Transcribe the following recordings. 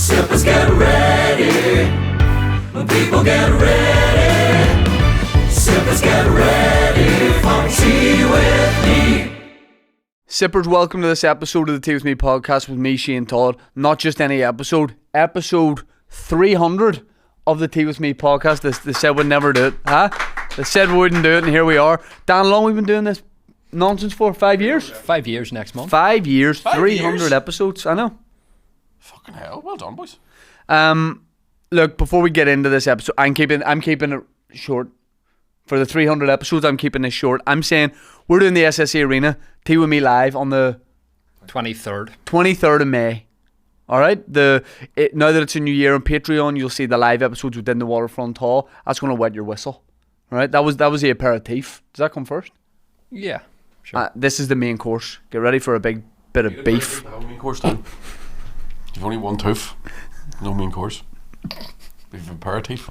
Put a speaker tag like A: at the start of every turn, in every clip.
A: Sippers get ready. People get ready. Sippers get ready for tea with me.
B: Sippers, welcome to this episode of the Tea With Me podcast with me, Shane Todd. Not just any episode 300 of the Tea With Me podcast. They said we'd never do it, huh? They said we wouldn't do it, and here we are. Dan, how long we've been doing this nonsense for? 5 years?
C: 5 years next month.
B: 5 years, 300
D: years?
B: episodes. I know.
D: Fucking hell, well done, boys.
B: Look, before we get into this episode, I'm keeping it short. For the 300 episodes, I'm keeping this short. I'm saying we're doing the SSE Arena Tea With Me live on the 23rd of May. All right. Now that it's a new year on Patreon, you'll see the live episodes within the Waterfront Hall. That's going to wet your whistle. All right. That was the aperitif. Does that come first?
C: Yeah, sure.
B: This is the main course. Get ready for a big bit of beef.
D: No main course, Dan. You've only one tooth. No main course. Beef aperitif.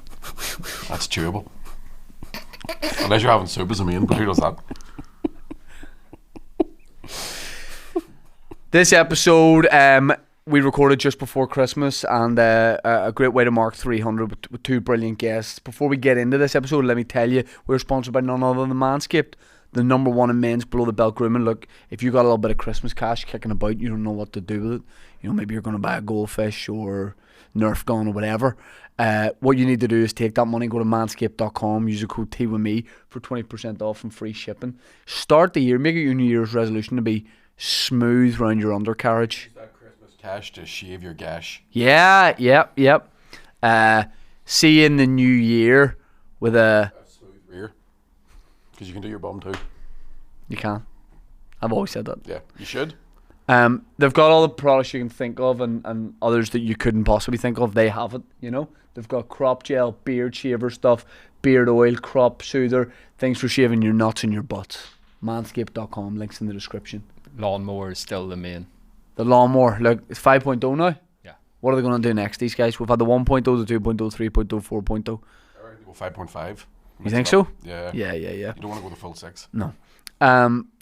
D: That's chewable. Unless you're having soup as a main, but who does that?
B: This episode we recorded just before Christmas, and a great way to mark 300 with two brilliant guests. Before we get into this episode, let me tell you, we're sponsored by none other than Manscaped, the number one in men's below the belt grooming. Look, if you got a little bit of Christmas cash kicking about, you don't know what to do with it. You know, maybe you're going to buy a goldfish or Nerf gun or whatever. What you need to do is take that money, go to manscaped.com, use the code TWITHME for 20% off and free shipping. Start the year, make it your New Year's resolution to be smooth around your undercarriage.
D: Use that Christmas cash to shave your gash.
B: Yeah, yep. See you in the new year with a
D: smooth rear. Because you can do your bum too.
B: You can. I've always said that.
D: Yeah, you should.
B: They've got all the products you can think of and others that you couldn't possibly think of. They have it, you know. They've got crop gel, beard shaver stuff, beard oil, crop soother, things for shaving your nuts and your butts. Manscaped.com, links in the description.
C: Lawnmower is still the main.
B: The lawnmower, look, it's 5.0 now.
C: Yeah.
B: What are they going to do next, these guys? We've had the 1.0, the 2.0, 3.0, 4.0.
D: I reckon go 5.5.
B: You think so?
D: Yeah.
B: Yeah.
D: You don't want to go the full 6.
B: No.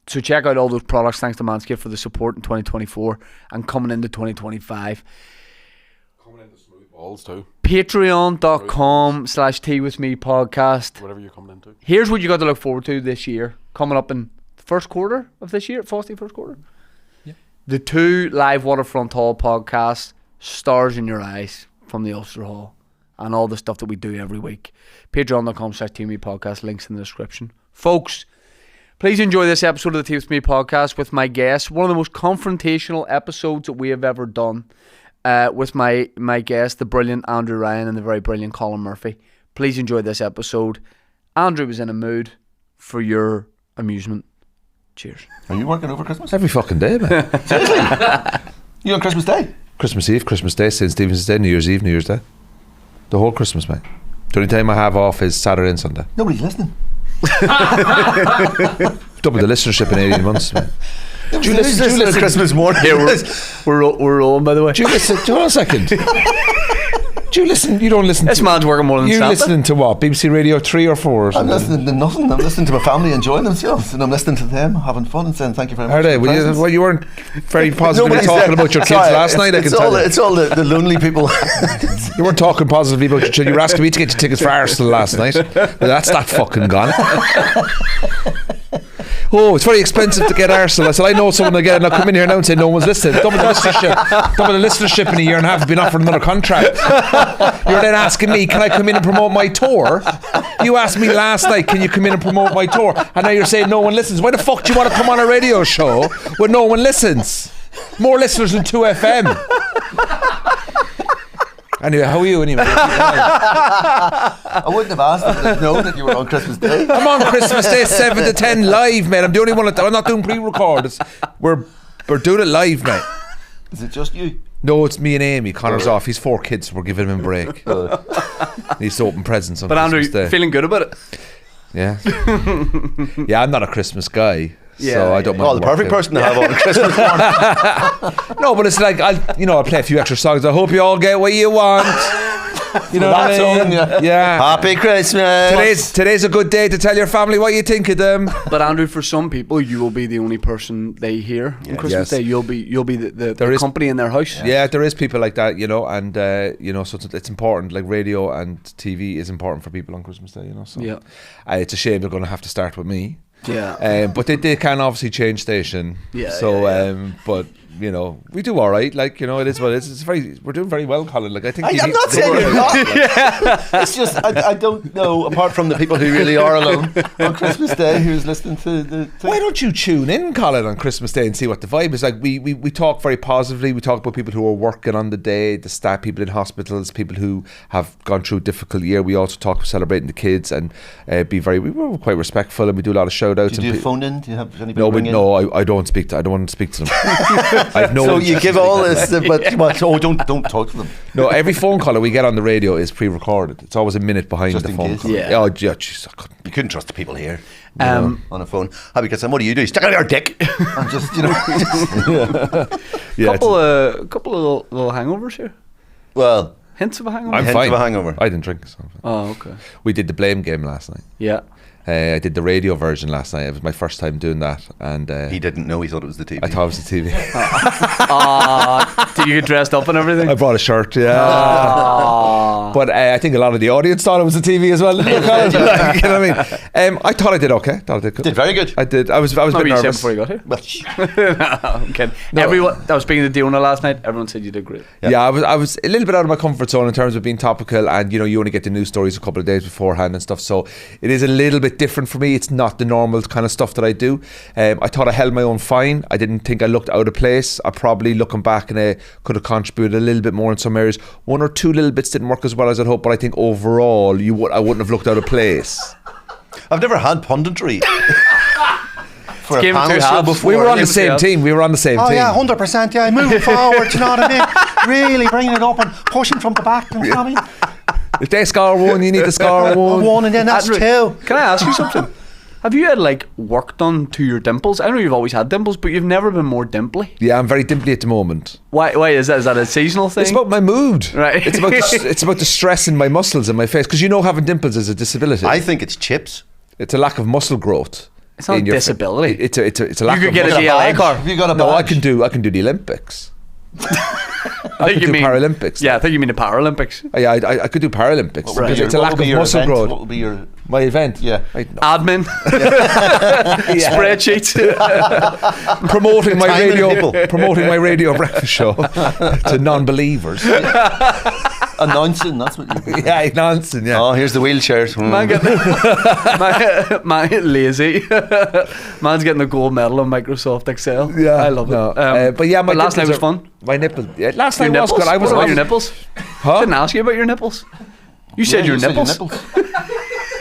B: So check out all those products. Thanks to Manscaped for the support in 2024 and coming into 2025.
D: Coming into smooth balls too.
B: Patreon.com/Tea With Me podcast.
D: Whatever you're coming into.
B: Here's what you got to look forward to this year. Coming up in the first quarter of this year. Frosty first quarter.
C: Yeah.
B: The 2 live Waterfront Hall podcasts. Stars in your eyes from the Ulster Hall. And all the stuff that we do every week. Patreon.com/Tea With Me podcast. Links in the description. Folks, please enjoy this episode of the Tea With Me podcast with my guest. One of the most confrontational episodes that we have ever done with my guest, the brilliant Andrew Ryan and the very brilliant Colin Murphy. Please enjoy this episode. Andrew was in a mood for your amusement. Cheers.
E: Are you working over Christmas?
F: Every fucking day, man.
E: Seriously? You on Christmas Day?
F: Christmas Eve, Christmas Day, St. Stephen's Day, New Year's Eve, New Year's Day. The whole Christmas, mate. The only time I have off is Saturday and Sunday.
E: Nobody's listening.
F: Double the listenership in 18 months, mate.
E: Do you listen to Christmas morning?
B: Yeah, we're rolling, by the way.
F: Do you listen? Hold on a second. Do you listen? You don't listen.
B: This man's working more than
F: You're
B: Santa.
F: listening to what? BBC Radio 3 or 4 or
E: I'm
F: something?
E: listening to nothing. I'm listening to my family enjoying themselves, and I'm listening to them having fun and saying thank you very much.
F: Are they?
E: for the presents.
F: Well, you weren't very positively
E: Nobody's
F: talking
E: there.
F: about your kids
E: Sorry,
F: last night, I can
E: it's
F: tell you.
E: It's all the lonely people.
F: You weren't talking positively about your children. You were asking me to get your tickets for Arsenal last night. But that's that fucking gone. Oh, it's very expensive to get Arsenal. I said, I know someone will get it, and I'll come in here now and say no one's listening. Double the listenership in a year and a half, been offered another contract. You're then asking me, can I come in and promote my tour? You asked me last night, can you come in and promote my tour? And now you're saying no one listens. Why the fuck do you want to come on a radio show when no one listens? More listeners than 2FM. Anyway, how are you anyway?
E: I wouldn't have asked if I'd known that you were on Christmas Day.
F: I'm on Christmas Day 7 to 10 live, mate. I'm the only one I'm not doing pre-record. We're doing it live, mate.
E: Is it just you?
F: No, it's me and Amy. Connor's off. He's 4 kids, so we're giving him a break. Needs to open presents on
B: But
F: Christmas
B: Andrew,
F: Day.
B: feeling good about it?
F: Yeah. Yeah, I'm not a Christmas guy. So I don't mind.
E: Oh, the perfect person to have on Christmas morning.
F: No, but it's like I'll play a few extra songs. I hope you all get what you want. You know what
E: That's
F: I mean?
E: on,
F: Yeah.
E: Happy Christmas.
F: Today's a good day to tell your family what you think of them.
B: But Andrew, for some people, you will be the only person they hear on Christmas
F: Yes.
B: Day. You'll be the
F: There is-
B: company in their house.
F: Yeah, there is people like that, you know, and you know, so it's important. Like radio and TV is important for people on Christmas Day, you know. So
B: Yeah.
F: It's a shame they're going to have to start with me.
B: Yeah.
F: But they can obviously change station.
B: Yeah,
F: So,
B: yeah.
F: but you know, we do all right. Like, you know, it is what it is. We're doing very well, Colin. Like, I think
E: I'm not saying you're not. It's just I don't know. Apart from the people who really are alone on Christmas Day, who's listening to the thing.
F: Why don't you tune in, Colin, on Christmas Day and see what the vibe is like? We talk very positively. We talk about people who are working on the day, the staff, people in hospitals, people who have gone through a difficult year. We also talk about celebrating the kids and we're quite respectful, and we do a lot of shout outs.
E: Do you do a phone in? Do you have anybody
F: No,
E: ring in?
F: I don't speak to. I don't want to speak to them. I've no
E: So you
F: interest
E: give
F: in
E: all
F: speaking
E: this,
F: to them.
E: but don't talk to them.
F: No, every phone call that we get on the radio is pre-recorded. It's always a minute behind
E: Just
F: the
E: in
F: phone
E: case.
F: call.
B: Yeah.
F: Oh, yeah, jeez, I couldn't.
E: You couldn't trust the people here.
B: Um,
E: On a phone. Happy Christmas. What do you do? Stick out your dick. And just
F: Yeah,
B: couple of little hangovers here.
E: well,
B: Hints of a hangover.
F: I'm
E: hint
F: fine.
E: of a hangover.
F: I didn't drink. So.
B: Oh, okay.
F: We did the blame game last night.
B: Yeah.
F: I did the radio version last night. It was my first time doing that, and
E: He didn't know. He thought it was the TV.
F: I thought it was the TV.
B: Did you get dressed up and everything?
F: I brought a shirt, yeah. But I think a lot of the audience thought it was the TV as well. Didn't they, Colin? Like, you know what I mean? I thought I did okay. Thought I did good.
E: Did very good.
F: I did. I was a
B: Maybe
F: bit
B: you said
F: nervous.
B: before you got here.
E: Well,
B: No, I'm kidding. Everyone, I was speaking to Diona last night. Everyone said you did great.
F: Yeah, I was a little bit out of my comfort zone in terms of being topical, and you know, you only get the news stories a couple of days beforehand and stuff, so it is a little bit different for me. It's not the normal kind of stuff that I do. I thought I held my own fine. I didn't think I looked out of place. I probably, looking back, and I could have contributed a little bit more in some areas. One or two little bits didn't work as well as I'd hoped, but I think overall I wouldn't have looked out of place.
E: I've never had punditry for a
B: Game of
E: panel
B: two
E: show
B: halves.
E: before.
F: We were on the
B: Yeah.
F: same team. We were on the same
E: Oh
F: team.
E: yeah, 100%. Yeah, moving forward. You know what I mean? Really bringing it up and pushing from the back. You know what I mean?
F: If they score one, you need to score one.
E: One and then that's
B: Andrew,
E: two.
B: Can I ask you something? Have you had like work done to your dimples? I know you've always had dimples, but you've never been more dimply.
F: Yeah, I'm very dimply at the moment.
B: Why is that? Is that a seasonal thing?
F: It's about my mood.
B: Right.
F: It's about the stress in my muscles in my face, because you know, having dimples is a disability.
E: I think it's chips.
F: It's a lack of muscle growth.
B: It's not
F: in your
B: disability.
F: It's a lack
B: You could
F: of
B: get a
F: muscle.
B: DLA car.
E: Have you got a
F: No, I
E: badge?
F: can do the Olympics.
B: I think
F: could do Paralympics.
B: Yeah, I think you mean the Paralympics.
F: Yeah, I could do Paralympics.
E: What will be
F: Because
E: your-
F: it's a
E: what
F: lack
E: will be
F: of
E: your
F: muscle
E: event?
F: growth.
E: What will be your...
F: My event.
E: Yeah.
B: Admin, spreadsheets.
F: promoting my
E: Timing people.
F: promoting my radio breakfast show to non-believers.
E: Announcing, that's what you do.
F: Yeah, nonsense. Yeah.
E: Oh, here's the wheelchairs.
B: Man, man lazy. Man's getting the gold medal on Microsoft Excel.
F: Yeah,
B: I love
F: no,
B: it.
F: but yeah, my
B: last night
F: nipples
B: was
F: are-
B: fun.
F: My nipples. Yeah, last
B: Your
F: night was
B: nipples?
F: good. I was
B: What about
F: on
B: your nipples?
F: Huh?
B: Didn't ask you about your nipples. You said
E: Yeah,
B: your
E: you said
B: nipples.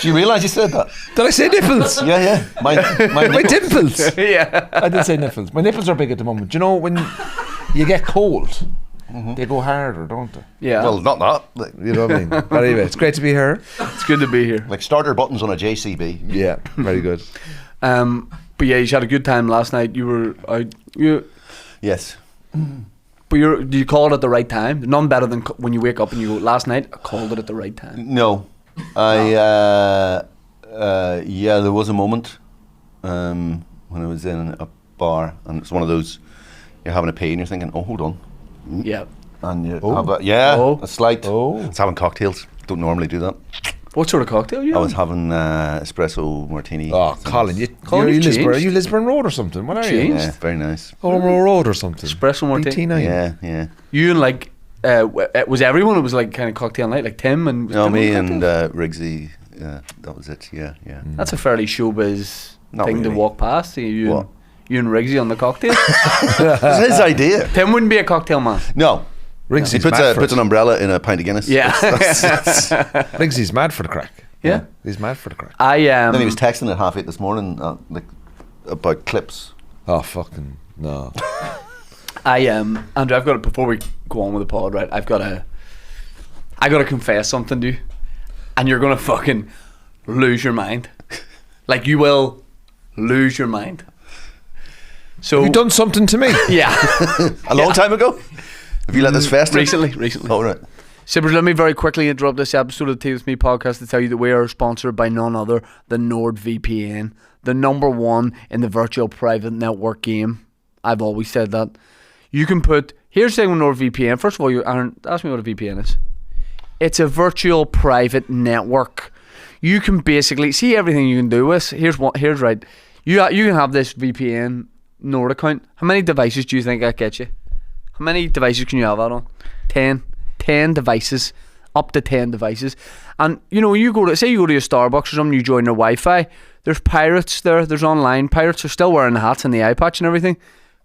E: Do you realise you said that?
F: Did I say nipples?
E: Yeah, yeah. My
F: My
E: nipples.
F: dimples.
B: Yeah.
F: I didn't say nipples. My nipples are big at the moment. Do you know when you get cold, they go harder, don't they?
B: Yeah.
E: Well, not that. Like,
F: You know what I mean? But anyway, it's great to be here.
B: it's good to be here.
E: like starter buttons on a JCB.
F: Yeah, very good.
B: But yeah, you had a good time last night. You were out.
E: Yes.
B: But you called it at the right time. None better than when you wake up and you go, last night I called it at the right time.
E: No. Yeah, there was a moment when I was in a bar, and it's one of those, you're having a pee and you're thinking, oh, hold on.
B: Yeah.
E: And you have a slight.
F: Oh.
E: It's having cocktails. Don't normally do that.
B: What sort of cocktail you
E: I was
B: having?
E: having espresso martini.
F: Oh, Colin,
B: Colin,
F: you
B: you
F: Lisburn,
B: changed.
F: you Lisburn Road or something? What are you?
B: Changed.
E: Yeah, very nice.
F: Holmrow Road or something?
B: Espresso martini.
F: BT9.
E: Yeah, yeah.
B: You and like, it was everyone? It was like kind of cocktail night, like Tim and.
E: No,
B: Tim
E: me
B: on
E: and
B: cocktails?
E: Riggsy. That was it. Yeah, yeah.
B: That's a fairly showbiz
E: Not
B: thing to
E: really.
B: walk past. You
E: What?
B: and Riggsy on the cocktail.
E: It's his idea.
B: Tim wouldn't be a cocktail man.
E: No.
F: Riggsy's
E: He puts,
F: mad for
E: puts
F: it.
E: an umbrella in a pint of Guinness.
B: Yeah.
F: Riggsy's mad for the crack.
B: Yeah.
F: He's mad for the crack.
B: I
E: Then he was texting at 8:30 this morning, like about clips.
F: Oh, fucking no.
B: Andrew, I've got to, before we go on with the pod, right? I got to confess something to you, and you're gonna fucking lose your mind. Like you will lose your mind. So
F: You've done something to me.
B: yeah,
E: A long time ago? Have you let this fester?
B: recently.
E: Oh, right.
B: Sippers, let me very quickly interrupt this episode of the Tea With Me podcast to tell you that we are sponsored by none other than NordVPN, the number one in the virtual private network game. I've always said that. You can put... Here's the thing with NordVPN. First of all, Aaron, ask me what a VPN is. It's a virtual private network. You can basically... See everything you can do with... Here's right. You can have this VPN Nord account. How many devices do you think that gets you? How many devices can you have that on? 10 devices, up to 10 devices. And you know, you go to a Starbucks or something, you join their Wi-Fi, there's pirates there, there's online pirates. They're still wearing the hats and the eye patch and everything,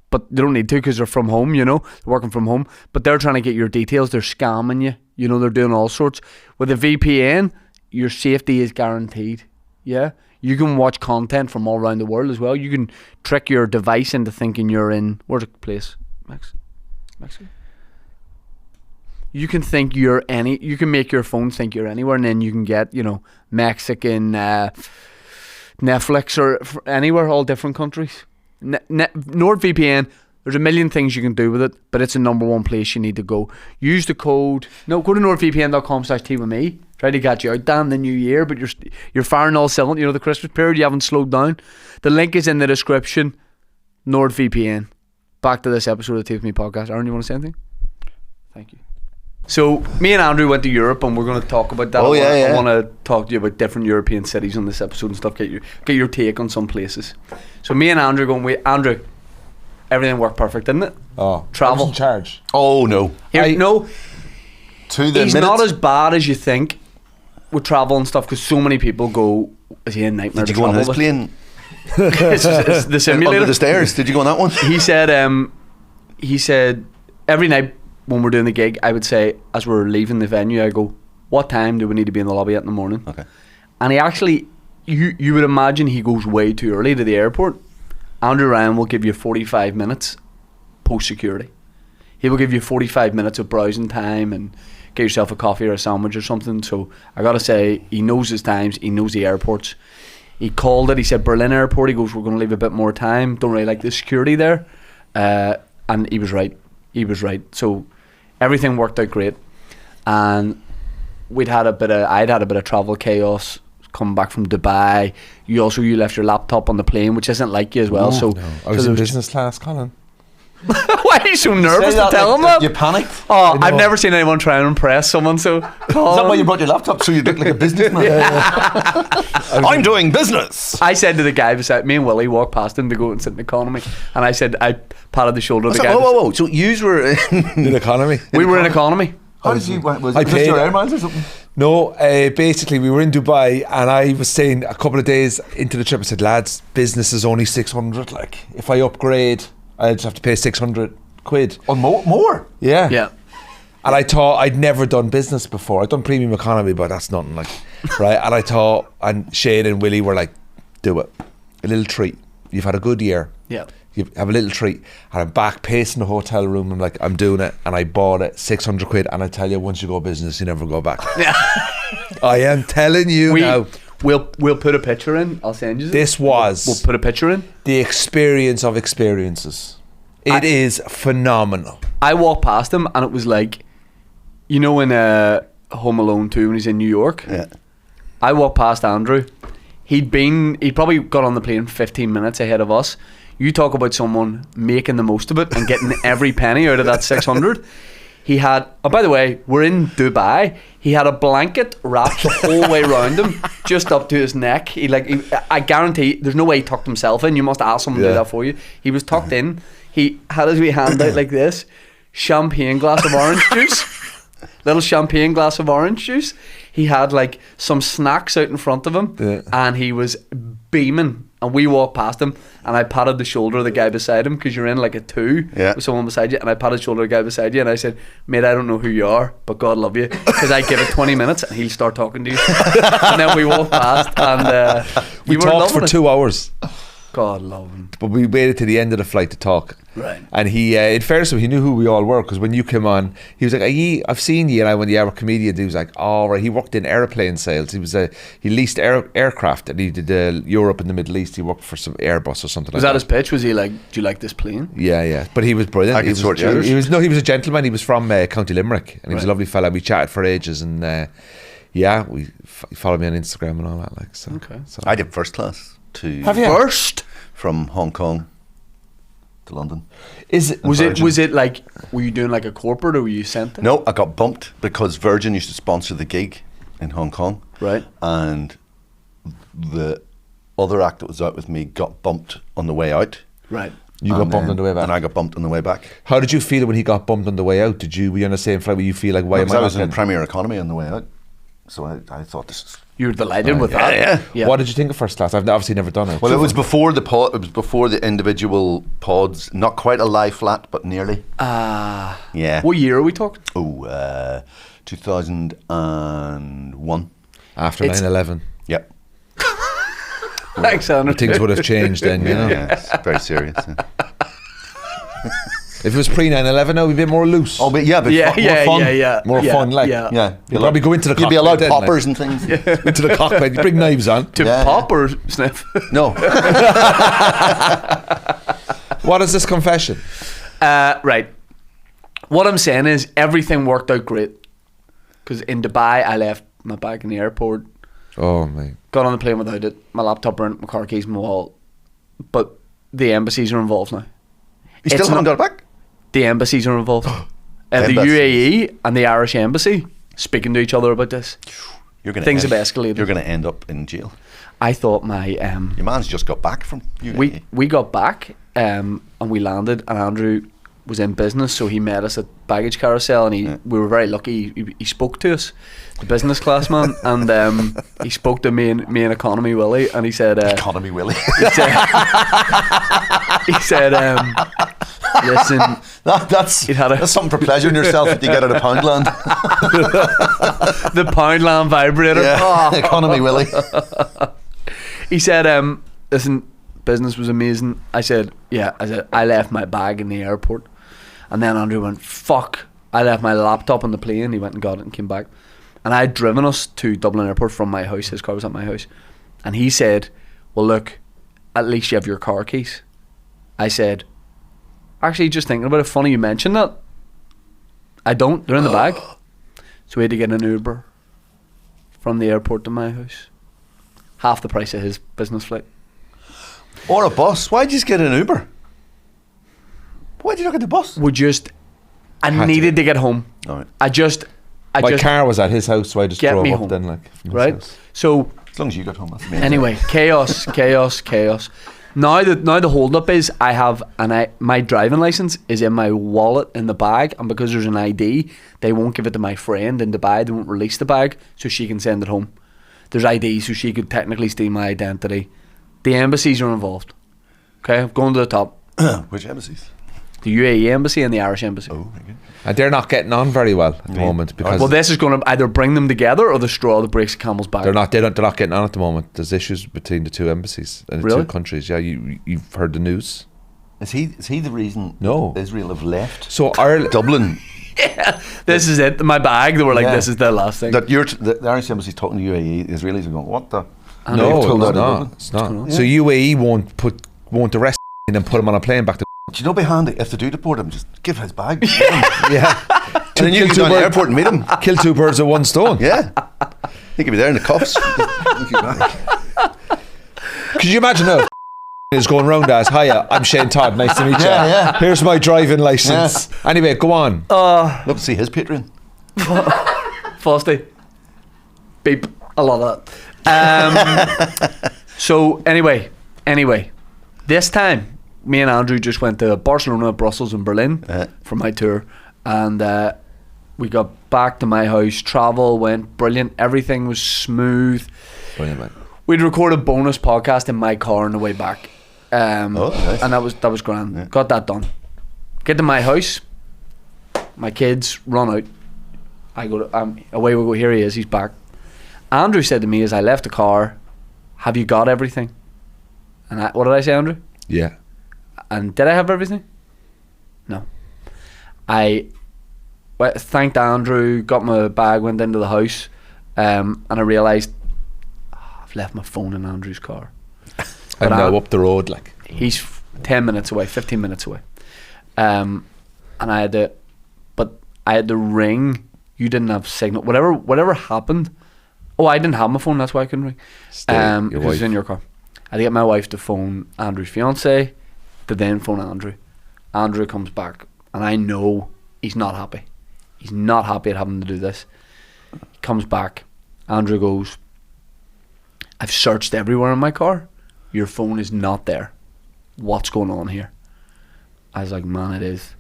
B: but they don't need to because they're from home, you know, they're working from home, but they're trying to get your details, they're scamming you, you know, they're doing all sorts. With a VPN, your safety is guaranteed. Yeah, you can watch content from all around the world as well. You can trick your device into thinking you're in, where's the place? Mexico. You can think you can make your phone think you're anywhere, and then you can get, you know, Mexican Netflix or anywhere, all different countries. NordVPN, there's a million things you can do with it, but it's the number one place you need to go. Use the code. No, go to nordvpn.com/teawithme. Try to get you out, Dan, the new year, but you're firing all cylinders. You know, the Christmas period, you haven't slowed down. The link is in the description. NordVPN. Back to this episode of the Tea With Me podcast. Aaron, you want to say anything? Thank you. So, me and Andrew went to Europe, and we're going to talk about that. I want to talk to you about different European cities on this episode and stuff. Get your take on some places. So, me and Andrew Andrew, everything worked perfect, didn't it?
F: Oh,
B: travel.
F: I was in charge.
E: Oh no.
B: No.
E: He's
B: not as bad as you think with travel and stuff, because so many people go. Is he a nightmare?
E: Did you go on his plane?
B: It's the simulator.
E: Under the stairs. Did you go on that one?
B: He said every night when we're doing the gig, I would say, as we're leaving the venue, I go, what time do we need to be in the lobby at in the morning?
E: Okay.
B: And he actually, you would imagine he goes way too early to the airport. Andrew Ryan will give you 45 minutes post security. He will give you 45 minutes of browsing time and get yourself a coffee or a sandwich or something. So I gotta say, he knows his times, he knows the airports. He called it, he said Berlin airport, he goes, we're going to leave a bit more time, don't really like the security there. And he was right. So everything worked out great. And I'd had a bit of travel chaos coming back from Dubai. You left your laptop on the plane, which isn't like you as well.
F: No. I was in business class, Colin.
B: Why are you so nervous to tell him that?
E: You panicked.
B: Oh, I've never seen anyone try and impress someone. So
E: is that why you brought your laptop, so you look like a businessman? I'm doing business.
B: I said to the guy beside me and Willy walked past him to go and sit in economy, and I said, I patted the shoulder of the guy.
E: Whoa. So yous were
F: in economy.
B: We were in economy.
E: How did you? Was
F: I
E: it
F: paid
E: your air miles or something?
F: No, basically we were in Dubai, and I was saying a couple of days into the trip, I said, lads, business is only 600. Like, if I upgrade, I just have to pay 600 quid.
E: Oh, more?
F: Yeah. And I thought, I'd never done business before. I'd done premium economy, but that's nothing, like, right? And I thought, and Shane and Willy were like, do it. A little treat. You've had a good year.
B: Yeah.
F: You have a little treat. And I'm back pacing the hotel room. I'm like, I'm doing it. And I bought it, 600 quid. And I tell you, once you go business, you never go back. Yeah. I am telling you now.
B: We'll put a picture in. I'll send you
F: this. We'll
B: put a picture in.
F: The experience of experiences. It is phenomenal.
B: I walked past him and it was like, you know, in Home Alone 2 when he's in New York.
E: Yeah.
B: I walked past Andrew. He'd probably got on the plane 15 minutes ahead of us. You talk about someone making the most of it and getting every penny out of that 600. He had, oh, by the way, we're in Dubai. He had a blanket wrapped the whole way around him, just up to his neck. I guarantee, there's no way he tucked himself in. You must ask someone to do that for you. He was tucked in. He had his wee hand out like this. Champagne glass of orange juice. Little champagne glass of orange juice. He had like some snacks out in front of him, and he was beaming. And we walked past him, and I patted the shoulder of the guy beside him, because you're in like a two with someone beside you, and I patted the shoulder of the guy beside you, and I said, mate, I don't know who you are, but God love you, because I give it 20 minutes and he'll start talking to you. And then we walked past, and
F: we talked for 2 hours.
B: God love him.
F: But we waited to the end of the flight to talk.
B: Right.
F: And he, in fairness to him, he knew who we all were, because when you came on, he was like, I've seen you. And I went, yeah, we're comedians. He was like, oh, right. He worked in airplane sales. He leased aircraft, and he did Europe and the Middle East. He worked for some Airbus or something
B: Was
F: like
B: that
F: that.
B: his pitch? Was he like, do you like this plane?
F: Yeah. But he was brilliant.
E: I could sort you out.
F: He was a gentleman. He was from County Limerick, and he was a lovely fella. We chatted for ages, and he followed me on Instagram and all that. Like, so.
B: Okay.
F: So.
E: I did first class to
B: First?
E: from Hong Kong to London.
B: Was it like, were you doing like a corporate, or were you sent there?
E: No, I got bumped because Virgin used to sponsor the gig in Hong Kong.
B: Right.
E: And the other act that was out with me got bumped on the way out.
B: Right.
F: You got bumped on the way back.
E: And I got bumped on the way back.
F: How did you feel when he got bumped on the way out? Were you on the same flight where you feel like, why am
E: Because
F: I
E: I
F: not
E: was in
F: getting-
E: Premier Economy on the way out. So I thought this is...
B: You were delighted with that? Yeah.
F: What did you think of first class? I've obviously never done it.
E: Well, it was before the pod. It was before the individual pods. Not quite a lie flat, but nearly. Yeah.
B: What year are we talking?
E: 2001.
F: After
B: It's-
F: 9/11.
E: Yep.
B: Alexander.
F: Things would have changed then, you know.
E: Yeah, it's very serious. Yeah.
F: If it was pre 9/11, now we'd be a bit more loose.
E: Oh, but yeah, but
B: Yeah,
E: more fun.
F: More fun, like.
B: Yeah.
E: Yeah.
F: You'd probably go into the
E: You'd be
F: cockpit
E: allowed
F: then,
E: poppers and things.
F: into the cockpit. You bring knives on.
B: To
E: Yeah.
B: pop or sniff?
E: No.
F: What is this confession?
B: Right. What I'm saying is everything worked out great. Because in Dubai, I left my bag in the airport.
F: Oh, mate.
B: Got on the plane without it. My laptop burnt, my car keys, my wallet. But the embassies are involved now.
E: You still
B: It's
E: haven't
B: not-
E: got it back?
B: The embassies are involved. The
E: Embassies.
B: UAE and the Irish embassy speaking to each other about this.
E: You're gonna
B: Things
E: end,
B: have escalated.
E: You're going to end up in jail.
B: I thought my
E: Your man's just got back from UAE.
B: we got back and we landed, and Andrew was in business, so he met us at baggage carousel, and we were very lucky. He spoke to us, the business class man, and he spoke to me and economy Willy, and he said
E: Economy Willy.
B: he said listen,
E: that's
B: It had a-
E: that's something for pleasuring yourself that you get out of Poundland.
B: the Poundland vibrator.
E: Yeah. Economy Willy.
B: He said listen, business was amazing. I said I left my bag in the airport. And then Andrew went, fuck, I left my laptop on the plane. He went and got it and came back. And I had driven us to Dublin Airport from my house. His car was at my house. And he said, well, look, at least you have your car keys. I said, actually, just thinking about it, funny you mentioned that. I don't. They're in the bag. So we had to get an Uber from the airport to my house. Half the price of his business flight.
E: Or a bus. Why'd you just get an Uber? Why'd you not get the bus?
B: I needed to get home.
E: All right.
F: My car was at his house, so I just
B: Get
F: drove
B: me
F: up
B: home.
F: then, like. from his
B: Right?
F: house.
B: So
E: As long as you got home, that's amazing.
B: anyway, chaos. Now the hold up is I have my driving license is in my wallet in the bag, and because there's an ID, they won't give it to my friend in Dubai. They won't release the bag so she can send it home. There's ID, so she could technically steal my identity. The embassies are involved. Okay, I'm going to the top.
E: Which embassies?
B: The UAE embassy and the Irish embassy.
E: Oh, very good.
F: And they're not getting on very well at the moment because
B: Well, this is going to either bring them together or the straw that breaks the camel's back.
F: they're not getting on at the moment. There's issues between the two embassies and the
B: Really?
F: two countries. Yeah, you've heard the news.
E: Is he the reason
F: No.
E: Israel have left
F: So Ireland,
E: Dublin?
B: This is it. My bag. They were like,
E: Yeah.
B: this is the last thing.
E: That the Irish embassy's talking to UAE. The Israelis are going, what the?
F: no,
E: They've pulled out
F: it's
E: of
F: not.
E: Dublin.
F: It's not. So UAE won't arrest him and put him on a plane back to.
E: Do you know be handy if they do deport him? Just give his bag.
F: Yeah,
E: And then you can go to the airport and meet him.
F: kill two birds with one stone.
E: Yeah. He could be there in the cuffs.
F: Could you imagine now? Is going round as, hiya, I'm Shane Todd, nice to meet you.
E: Yeah, yeah.
F: Here's my driving licence. Anyway, go on.
E: Love to see his Patreon.
B: Frosty. Beep. I love that. So anyway, this time me and Andrew just went to Barcelona, Brussels, and Berlin for my tour, and we got back to my house. Travel went brilliant. Everything was smooth.
F: Brilliant, man.
B: We'd record a bonus podcast in my car on the way back,
E: Nice.
B: and that was grand. Got that done. Get to my house. My kids run out. I go to, away we go. Here he is. He's back. Andrew said to me as I left the car, "Have you got everything?" And what did I say, Andrew?
F: Yeah.
B: And did I have everything? No. I thanked Andrew, got my bag, went into the house, and I realised I've left my phone in Andrew's car.
F: I'm now up the road, like.
B: He's 10 minutes away, 15 minutes away. And I had to ring. You didn't have signal. Whatever happened. Oh, I didn't have my phone, that's why I couldn't ring. It was in your car. I had to get my wife to phone Andrew's fiance, to then phone Andrew. Andrew comes back, and I know he's not happy. He's not happy at having to do this. He comes back. Andrew goes, I've searched everywhere in my car. Your phone is not there. What's going on here? I was like, man, it is.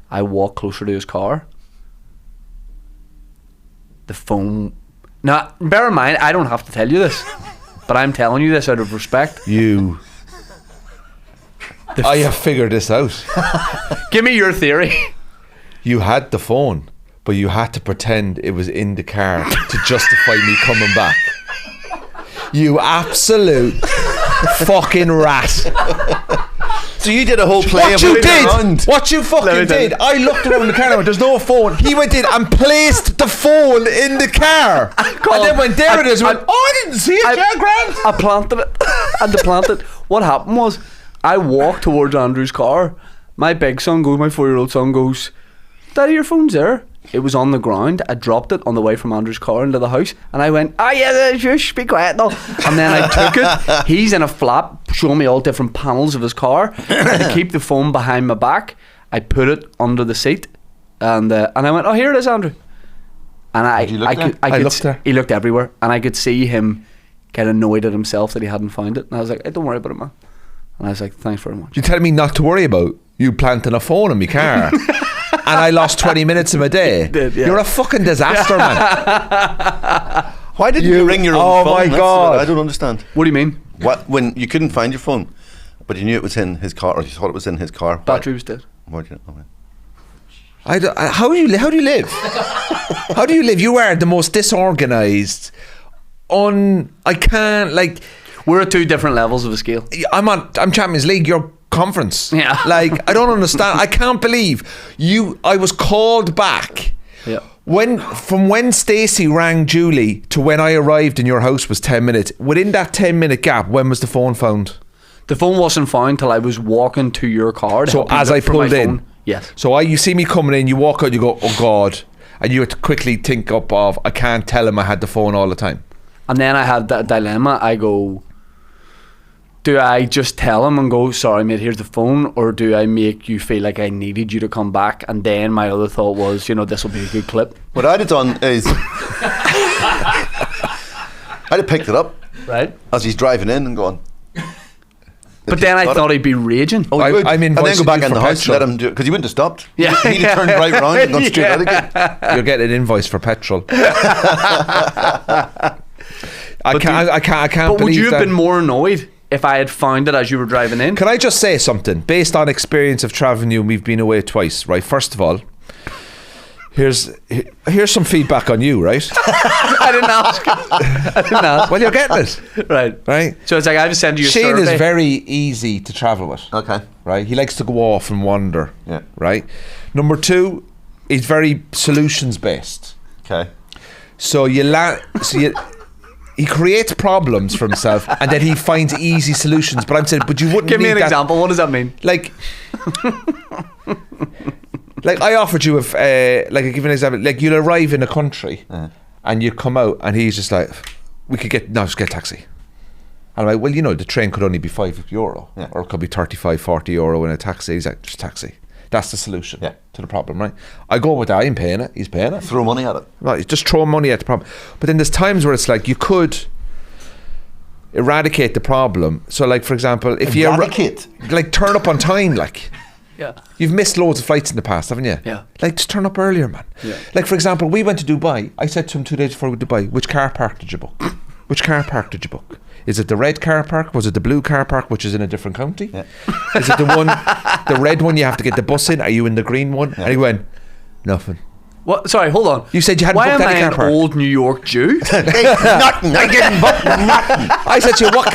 B: I walk closer to his car. The phone... Now, bear in mind, I don't have to tell you this, but I'm telling you this out of respect.
F: I have figured this out.
B: Give me your theory.
F: You had the phone, but you had to pretend it was in the car to justify me coming back. You absolute fucking rat.
E: So you did a whole play
F: What
E: of
F: you
E: moving
F: did,
E: around.
F: what you fucking did, I looked around the car and went, there's no phone. He went in and placed the phone in the car. And then when there it is, went, I didn't see it, yeah, grand.
B: I planted it. And to plant it, what happened was, I walked towards Andrew's car. My big son goes, my 4-year-old son goes, Daddy, your phone's there. It was on the ground. I dropped it on the way from Andrew's car into the house, and I went, oh yeah, shush, be quiet now. And then I took it. He's in a flap showing me all different panels of his car. And to keep the phone behind my back, I put it under the seat, and I went, oh, here it is, Andrew. And he looked everywhere, and I could see him get annoyed at himself that he hadn't found it. And I was like, hey, don't worry about it, man. And I was like, thanks very much.
F: You telling me not to worry about you planting a phone in my car? And I lost 20 minutes of my day.
B: You did, yeah.
F: You're a fucking disaster, man.
E: Why didn't you ring your own phone?
F: Oh my God.
E: I don't understand.
B: What do you mean?
E: What, when you couldn't find your phone, but you knew it was in his car, or you thought it was in his car?
B: Battery was dead.
E: Why did you?
F: How do you live? How do you live? You are the most disorganized. I can't, like.
B: We're at two different levels of a scale.
F: I'm Champions League. You're conference.
B: Yeah.
F: Like, I don't understand. I can't believe I was called back.
B: Yeah.
F: From when Stacey rang Julie to when I arrived in your house was 10 minutes. Within that 10-minute gap, when was the phone found?
B: The phone wasn't found till I was walking to your car.
F: So as I pulled in?
B: Yes.
F: So you see me coming in, you walk out, you go, oh God. And you had to quickly think up of, I can't tell him I had the phone all the time.
B: And then I had that dilemma. I go, do I just tell him and go, sorry mate, here's the phone, or do I make you feel like I needed you to come back? And then my other thought was, this will be a good clip.
E: What I'd have done is I'd have picked it up,
B: right,
E: as he's driving in and gone.
B: But then I thought he'd be raging.
E: Oh, and then go back in the house
F: petrol.
E: and let him do it, because he wouldn't have stopped.
B: Yeah.
E: He'd have turned right around and gone straight out again.
F: You're getting an invoice for petrol. I can't
B: But
F: believe
B: would you have
F: that.
B: been more annoyed if I had found it as you were driving in?
F: Can I just say something? Based on experience of travelling you, and we've been away twice, right? First of all, here's some feedback on you, right?
B: I didn't ask.
F: Well, you're getting it.
B: Right. So it's like I have to send you a
F: Shane
B: survey.
F: is very easy to travel with.
E: Okay.
F: Right? He likes to go off and wander.
E: Yeah.
F: Right? Number 2, he's very solutions based.
E: Okay.
F: So he creates problems for himself and then he finds easy solutions. But I'm saying, but you wouldn't
B: Give me an
F: need that.
B: example. What does that mean?
F: Like I offered you I give an example. Like, you'll arrive in a country and you come out and he's just like, just get a taxi. And I'm like, well, the train could only be €5, or it could be 35, 40 euro in a taxi. He's like, just taxi. That's the solution to the problem, right? I go with that. I'm paying it. He's paying it.
E: Throw money at it.
F: Right, just throw money at the problem. But then there's times where it's like you could eradicate the problem. So, like, for example, if you turn up on time, like.
B: Yeah.
F: You've missed loads of flights in the past, haven't you?
B: Yeah.
F: Like, just turn up earlier, man.
B: Yeah.
F: Like, for example, we went to Dubai. I said to him 2 days before we went to Dubai, which car park did you book? Which car park did you book? Is it the red car park? Was it the blue car park, which is in a different county? Yeah. Is it the red one you have to get the bus in? Are you in the green one? Yeah. And he went, nothing.
B: What? Sorry, hold on.
F: You said you hadn't booked any car park.
B: Why am I an old New York Jew?
E: Nothing. I didn't book nothing.
F: I said to him, what?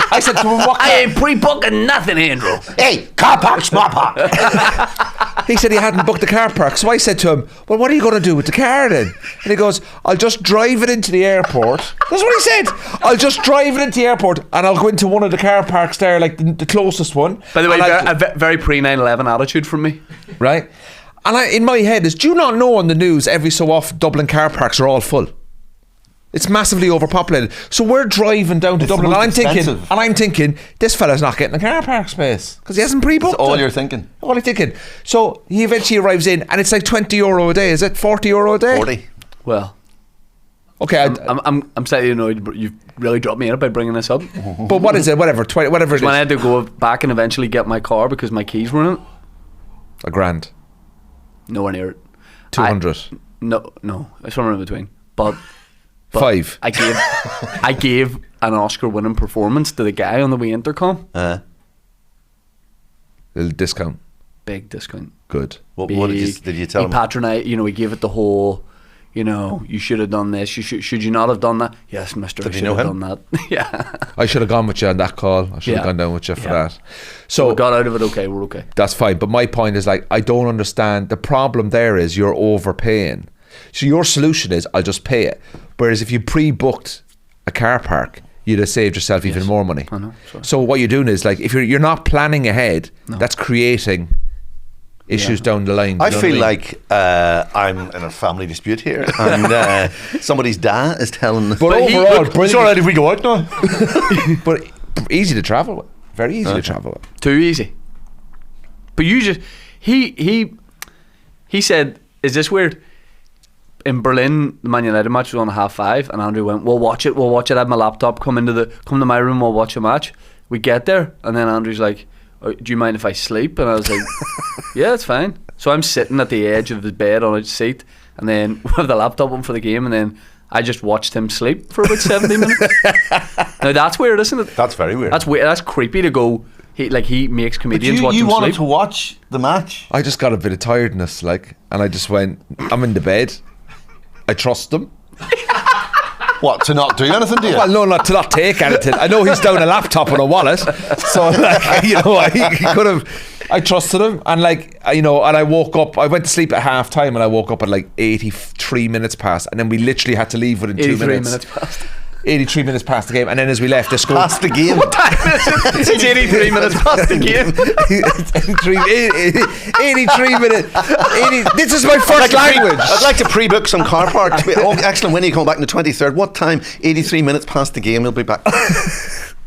B: I ain't pre-booking nothing, Andrew.
E: Hey, car park, small park.
F: He said he hadn't booked the car park. So I said to him, well, what are you going to do with the car then? And he goes, I'll just drive it into the airport. That's what he said. I'll just drive it into the airport and I'll go into one of the car parks there, like the closest one.
B: By the way, a very pre-9/11 attitude from me.
F: Right? And in my head is, do you not know on the news every so often Dublin car parks are all full? It's massively overpopulated. So we're driving down to Dublin, and I'm thinking, this fella's not getting a car park space because he hasn't pre-booked.
E: That's all you're thinking.
F: All I'm thinking. So he eventually arrives in, and it's like €20 a day. Is it €40 a day?
E: 40.
B: Well,
F: okay.
B: I'm slightly annoyed, but you've really dropped me in it by bringing this up.
F: But what is it? Whatever. 20. Whatever it is.
B: When I had to go back and eventually get my car because my keys were in it.
F: $1,000.
B: Nowhere near it.
F: 200.
B: No, it's somewhere in between. But
F: 5.
B: I gave an Oscar-winning performance to the guy on the way intercom.
F: Little discount.
B: Big discount.
F: Good.
E: What did you tell him?
B: He patronised. He gave it the whole. You should have done this. Should you not have done that? Yes, mister.
E: Did
B: I
E: you
B: should
E: know
B: have
E: him?
B: done that. Yeah.
F: I should have gone with you on that call. I should have
B: Yeah.
F: gone down with you for
B: Yeah.
F: that. So
B: We got out of it okay. We're okay.
F: that's fine. But my point is, like, I don't understand. The problem there is you're overpaying. So your solution is, I'll just pay it. Whereas if you pre-booked a car park, you'd have saved yourself even more money.
B: I know, sorry.
F: So what you're doing is, like, if you're not planning ahead, that's creating issues down the line.
E: I
F: You know
E: feel
F: what
E: like I'm in a family dispute here, and somebody's dad is telling.
F: But overall,
E: it's all right if we go out now.
F: but easy to travel with. Very easy to travel with.
B: Too easy. But you just he said, "Is this weird?" In Berlin, the Man United match was on at 5:30, and Andrew went, We'll watch it. I had my laptop, come to my room, we'll watch a match. We get there, and then Andrew's like, do you mind if I sleep? And I was like, yeah, it's fine. So I'm sitting at the edge of the bed on a seat, and then we have the laptop on for the game, and then I just watched him sleep for about 70 minutes. Now that's weird, isn't it?
E: That's very weird.
B: That's weird. That's creepy to go. He makes comedians watch
E: you
B: him
E: wanted
B: sleep.
E: to watch the match.
F: I just got a bit of tiredness, like, and I just went, I'm in the bed. I trust them.
E: What, to not do anything to you?
F: Well, no, not to not take anything. I know he's down a laptop and a wallet, so like, he could have. I trusted him, and like, and I woke up. I went to sleep at half-time, and I woke up at like 83 minutes past, and then we literally had to leave within 2 minutes.
B: 83 minutes past.
F: 83 minutes past the game, and then as we left, they scored.
E: Past the game.
B: What time is it? It's 83 minutes past the game.
F: 83 minutes. This is my first language.
E: I'd like to pre-book some car parks. Oh, excellent, Winnie, coming back on the 23rd. What time? 83 minutes past the game, he'll be back.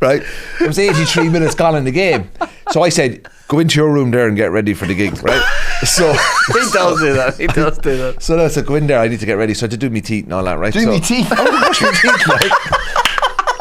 F: Right? It was 83 minutes gone in the game. So I said, go into your room there and get ready for the gig, right? So
B: He does do that.
F: So I said, go in there, I need to get ready. So I had to do me teeth and all that, right?
E: Do me teeth.
F: I had to brush my teeth, like.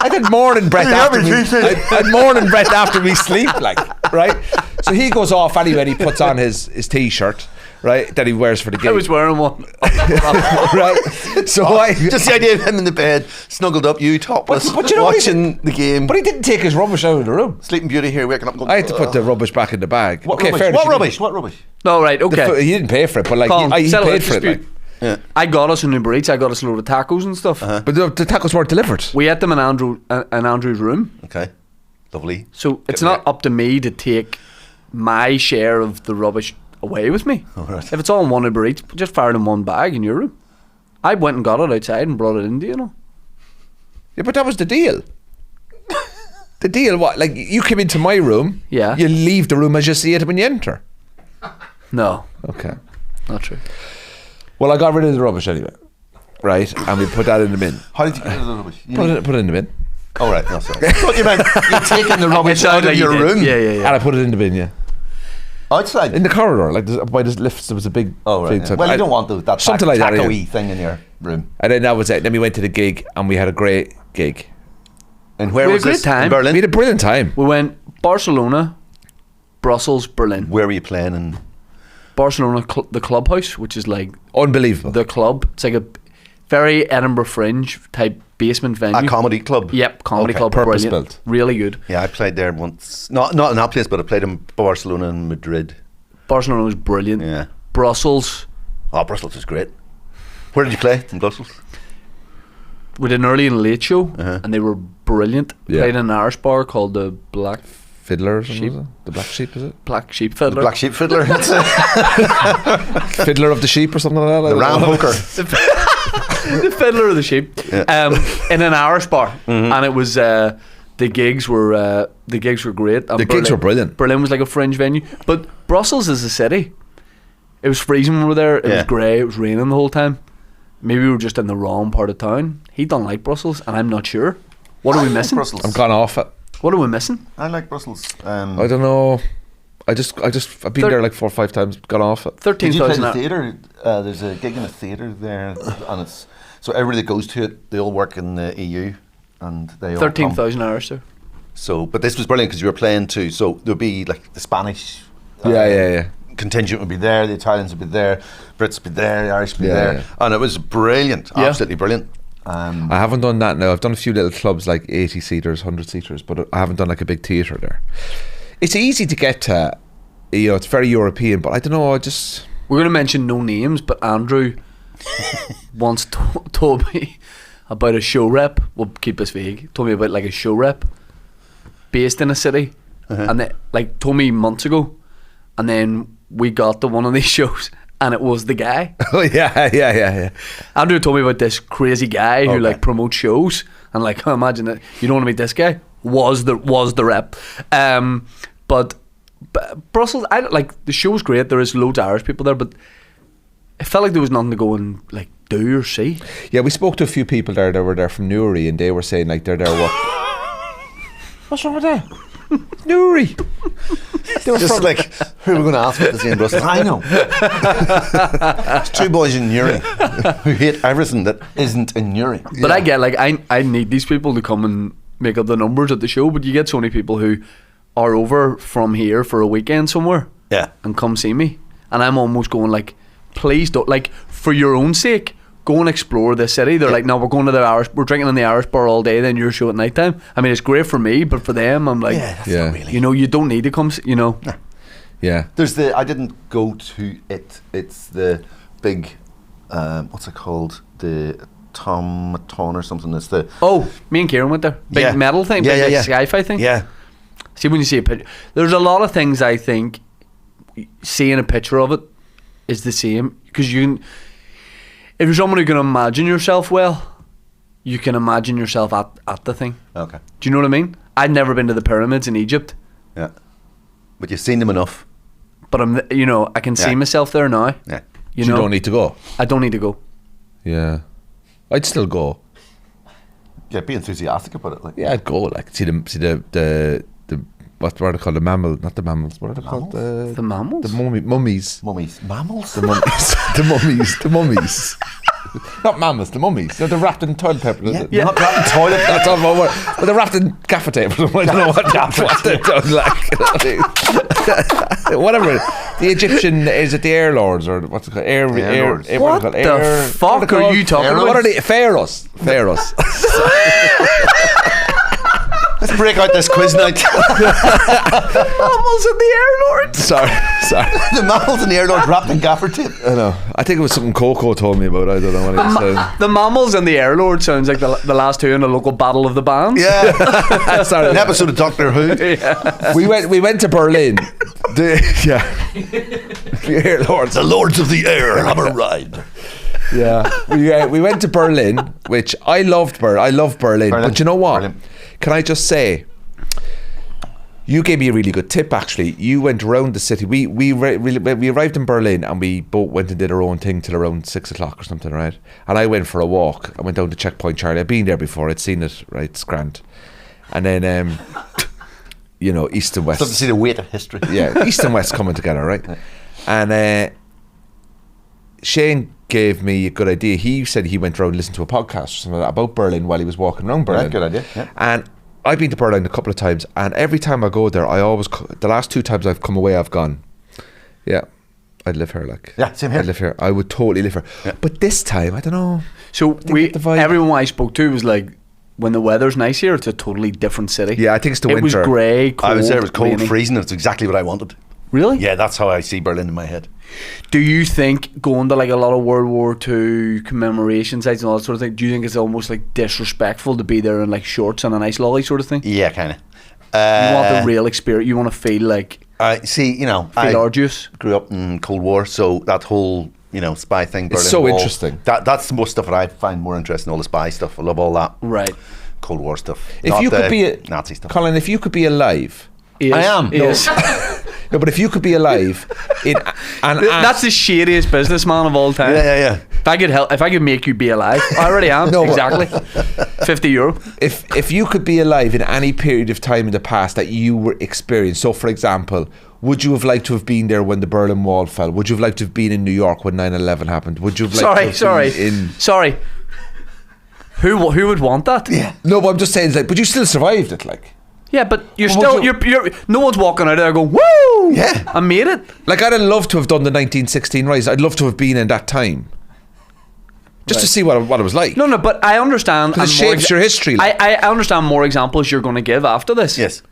F: I did morning breath after me. I had morning breath after me sleep, like, right? So he goes off anyway, and he puts on his t-shirt, right, that he wears for the game.
B: I was wearing one.
F: Right? So
E: Just the idea of him in the bed, snuggled up, you topless,
F: But you know what
E: watching the game.
F: But he didn't take his rubbish out of the room.
E: Sleeping Beauty here, waking up and going,
F: I had to put the rubbish back in the bag.
E: What
F: okay,
E: rubbish?
F: fair enough.
E: What rubbish?
B: No, right, okay.
F: He didn't pay for it, but like
B: Colin,
F: he
B: settle
F: paid
B: that
F: for it.
B: dispute.
F: Like.
E: Yeah.
B: I got us an Uber Eats. I got us a load of tacos and stuff.
F: But the tacos weren't delivered.
B: We ate them in Andrew's room.
E: Okay. Lovely.
B: So it's not up to me to take my share of the rubbish away with me.
E: right.
B: If it's all in one Uber Eats, just fire it in one bag in your room. I went and got it outside and brought it into you.
F: Yeah, but that was the deal. The deal, what? Like, you come into my room,
B: Yeah.
F: you leave the room as you see it when you enter.
B: No,
F: Okay.
B: not true.
F: Well, I got rid of the rubbish anyway, right? And we put that in the bin.
E: How did you get rid of the rubbish?
F: Put it in the bin.
E: Oh, right. No, sorry. What you meant? You're taking the rubbish
B: It
E: out
B: sounded
E: of
B: like
E: your
B: you did.
E: room?
B: Yeah.
F: And I put it in the bin, yeah.
E: Outside?
F: In the corridor, like by the lifts, there was a big.
E: Oh, right.
F: big
E: Yeah.
F: type-
E: Well, you don't want that
F: something like that,
E: taco-y
F: yeah.
E: thing in your room.
F: And then that was it. Then we went to the gig, and we had a great gig.
E: And where
B: We had
E: was
B: a great
E: this?
B: time.
E: In Berlin?
F: We had a brilliant time.
B: We went Barcelona, Brussels, Berlin.
E: Where were you playing? And
B: Barcelona, the clubhouse, which is like
F: Unbelievable.
B: the club. It's like a very Edinburgh Fringe type basement venue.
E: a comedy club?
B: Yep, comedy
E: Okay.
B: club.
F: Purpose
B: Brilliant.
F: built.
B: Really good.
E: Yeah, I played there once. Not in that place, but I played in Barcelona and Madrid.
B: Barcelona was brilliant.
E: Yeah.
B: Brussels,
E: Oh, Brussels was great. Where did you play in Brussels?
B: we did an early and late show, and they were brilliant.
F: Yeah.
B: Played in an Irish bar called the
F: fiddler or something, is it? The black sheep, is it?
B: Black sheep fiddler.
E: Black sheep fiddler.
F: Fiddler of the sheep or something like that.
E: The ram hooker.
B: The fiddler of the sheep. In an Irish bar, and it was the gigs were great. And
F: The gigs were brilliant.
B: Berlin was like a fringe venue, but Brussels is a city. It was freezing when we were there. It was grey. It was raining the whole time. Maybe we were just in the wrong part of town. He don't like Brussels, and I'm not sure. What are we missing?
E: Brussels.
F: I'm gone off it.
B: What are we missing?
E: I like Brussels.
F: I don't know. I've been there like 4 or 5 times. Gone off it.
E: Did you play
B: 13,000.
E: the theatre? There's a gig in the theatre there, and it's so everybody that goes to it, they all work in the EU, and they all
B: 13,000 Irish, sir.
E: So, but this was brilliant because you were playing too. So there'd be like the Spanish.
F: Yeah.
E: Contingent would be there, the Italians would be there, Brits would be there, the Irish would be
F: Yeah,
E: there,
F: yeah.
E: and it was brilliant,
B: Yeah.
E: absolutely brilliant.
F: I haven't done that now. I've done a few little clubs like 80 seaters, 100 seaters, but I haven't done like a big theatre there. It's easy to get to, it's very European, but I don't know,
B: We're going to mention no names, but Andrew once told me about a show rep. We'll keep this vague. Told me about like a show rep based in a city, and they, like told me months ago, and then we got to one of these shows, and it was the guy.
F: Oh yeah.
B: Andrew told me about this crazy guy who
E: Okay.
B: like promotes shows, and like imagine that you don't want to meet this guy. Was the rep, but Brussels. I like the show's great. There is loads of Irish people there, but it felt like there was nothing to go and like do or see.
F: Yeah, we spoke to a few people there that were there from Newry, and they were saying like they're there What's wrong with that? Newry.
E: They were just like, who are we going to ask what to see in Brussels? I know. It's 2 boys in Newry who hate everything that isn't in Newry.
B: But I get like I need these people to come and make up the numbers at the show. But you get so many people who are over from here for a weekend somewhere,
E: Yeah.
B: and come see me, and I'm almost going like, please don't, like for your own sake, go and explore the city. They're like, no, we're going to the Irish, we're drinking in the Irish bar all day, then your show at night time. I mean, it's great for me, but for them, I'm like,
E: Yeah, that's
F: Yeah.
E: not really.
B: you know, you don't need to come,
F: Yeah.
E: There's I didn't go to it. It's the big, what's it called? The Tom or something. It's the
B: Oh, me and Kieran went there. Big metal thing, big like sci-fi thing.
E: Yeah.
B: See, when you see a picture, there's a lot of things I think seeing a picture of it is the same, because if you're someone who can imagine yourself well, you can imagine yourself at the thing.
E: Okay.
B: Do you know what I mean? I'd never been to the pyramids in Egypt,
E: Yeah. But you've seen them enough.
B: but I can see
E: Yeah.
B: myself there now.
E: Yeah.
B: You
F: You
B: know,
F: don't need to go.
B: I don't need to go.
F: Yeah. I'd still go.
E: Yeah, be enthusiastic about it. Like.
F: Yeah, I'd go. Like see the what are they called? The mammal, not the mammals. What are they called?
B: The mammals?
F: The mummies.
E: Mummies. Mammals?
F: The mummies. The mummies. Not mammals, the mummies. They're wrapped in toilet paper. Is it?
B: Yeah.
E: Not wrapped in toilet.
F: That's all one word. But they're wrapped in gaffer tape. I don't know what they're done like. Whatever. The Egyptian, is it the air lords or what's it called? Air
E: lords.
B: What the fuck are you talking about?
F: What are they? Pharaohs.
E: Let's break out this quiz night.
B: Mammals and the air lords.
F: Sorry.
E: The mammals and the air lords wrapped in gaffer tape.
F: I know. I think it was something Coco told me about. I don't know what he was saying.
B: The mammals and the air lord sounds like the last two in a local battle of the bands.
E: Yeah.
F: Sorry.
E: An episode of Doctor Who.
F: We went to Berlin. The air lords.
E: The Lords of the Air have arrived.
F: Yeah, we went to Berlin, which I loved. I love Berlin. But you know what?
E: Berlin.
F: Can I just say, you gave me a really good tip. Actually, you went around the city. We arrived in Berlin and we both went and did our own thing till around 6 o'clock or something, right? And I went for a walk. I went down to Checkpoint Charlie. I'd been there before. I'd seen it. Right, it's grand. And then, east and west.
E: Something to see the weight of history.
F: Yeah, east and west coming together, right? And Shane gave me a good idea. He said he went around and listened to a podcast or something like that about Berlin while he was walking around Berlin.
E: Right, good idea. Yeah.
F: And I've been to Berlin a couple of times, and every time I go there, the last 2 times I've come away, I've gone, yeah, I'd live here. Like,
E: Yeah, same here.
F: I'd live here. I would totally live here.
E: Yeah.
F: But this time, I don't know.
B: So
F: get the vibe.
B: everyone I spoke to was like, when the weather's nice here, it's a totally different city.
F: Yeah, I think it's the
B: It was
F: winter.
B: grey, cold.
E: I was there, it was cold,
B: rainy.
E: freezing, and it's exactly what I wanted.
B: Really?
E: Yeah, that's how I see Berlin in my head.
B: Do you think going to like a lot of World War II commemoration sites and all that sort of thing, do you think it's almost like disrespectful to be there in like shorts and a nice lolly sort of thing?
E: Yeah, kind of.
B: You want the real experience. You want to feel like
E: See, you know,
B: feel
E: I
B: arduous.
E: grew up in Cold War, so that whole, you know, spy thing.
F: It's
E: Berlin
F: so
E: Wall,
F: interesting.
E: That's the most stuff that I find more interesting. All the spy stuff. I love all that.
B: Right.
E: Cold War stuff.
F: If
E: not
F: you could
E: the
F: be
E: Nazi stuff.
F: Colin, if you could be alive.
E: I am.
B: Is.
F: No, but if you could be alive in
B: That's the shadiest businessman of all time.
E: Yeah.
B: If I could help, if I could make you be alive, I already am.
F: No, but-
B: exactly. €50.
F: if you could be alive in any period of time in the past that you were experienced, so for example, would you have liked to have been there when the Berlin Wall fell? Would you have liked to have been in New York when 9/11 happened? Would you have liked to have been in...
B: Sorry. Who would want that?
E: Yeah.
F: No, but I'm just saying, like, but you still survived it, like.
B: Yeah, but you're
F: Well,
B: still
F: would
B: you're no one's walking out there going, woo!
E: Yeah.
B: I made it.
F: Like, I'd love to have done the 1916 rise. I'd love to have been in that time. Just to see what it was like.
B: No, but I understand.
F: 'Cause it
B: and more
F: shapes your history, like.
B: I understand more examples you're going to give after this.
E: Yes.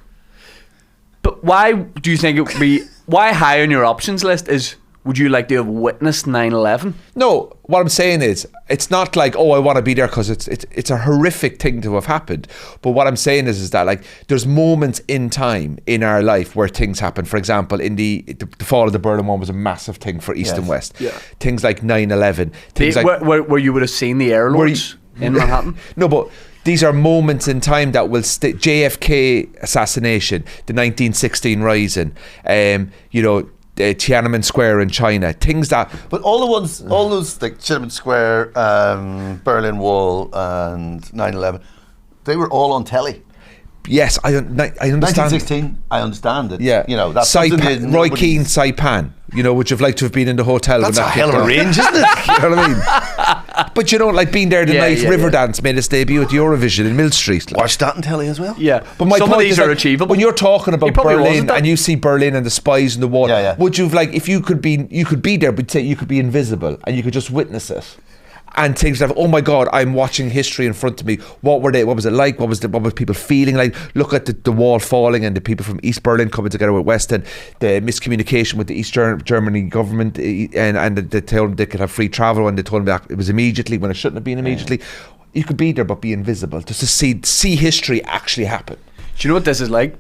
B: But why do you think it would be? Why high on your options list is? Would you like to have witnessed 9/11?
F: No, what I'm saying is, it's not like, oh, I want to be there because it's a horrific thing to have happened. But what I'm saying is that, like, there's moments in time in our life where things happen. For example, in the fall of the Berlin Wall was a massive thing for East and West.
B: Yeah.
F: Things like 9/11. Things like
B: Where you would have seen the airlords in Manhattan.
F: No, but these are moments in time that will stay. JFK assassination, the 1916 rising, you know, Tiananmen Square in China, things that.
E: But all those like Tiananmen Square, Berlin Wall, and 9/11, they were all on telly.
F: Yes, I understand.
E: 1916, I understand it.
F: Yeah,
E: You know, that's something that
F: Saipan, Roy
E: nobody-
F: Keane, Saipan. You know, would you have liked to have been in the hotel?
E: That's
F: when
E: a
F: that
E: hell of a
F: kicked off?
E: range, isn't it?
F: You know what I mean? But you know, like being there the
B: Yeah,
F: night
B: yeah,
F: Riverdance made its debut at the Eurovision in Mill Street. Like.
E: Watch that on telly as well.
B: Yeah,
F: But my
B: some
F: point
B: of these
F: is,
B: are
F: like,
B: achievable.
F: when you're talking
B: He
F: about
B: probably
F: Berlin
B: wasn't that.
F: and you see Berlin and the spies and the wall,
E: Yeah.
F: would you have, like, if you could be there, but say you could be invisible and you could just witness it, and things like, oh my God, I'm watching history in front of me. What were they? What was it like? What was people feeling like? Look at the wall falling and the people from East Berlin coming together with West, and the miscommunication with the East Germany government, and they told them they could have free travel, and they told them that it was immediately when it shouldn't have been immediately. You could be there but be invisible, just to see history actually happen.
B: Do you know what this is like?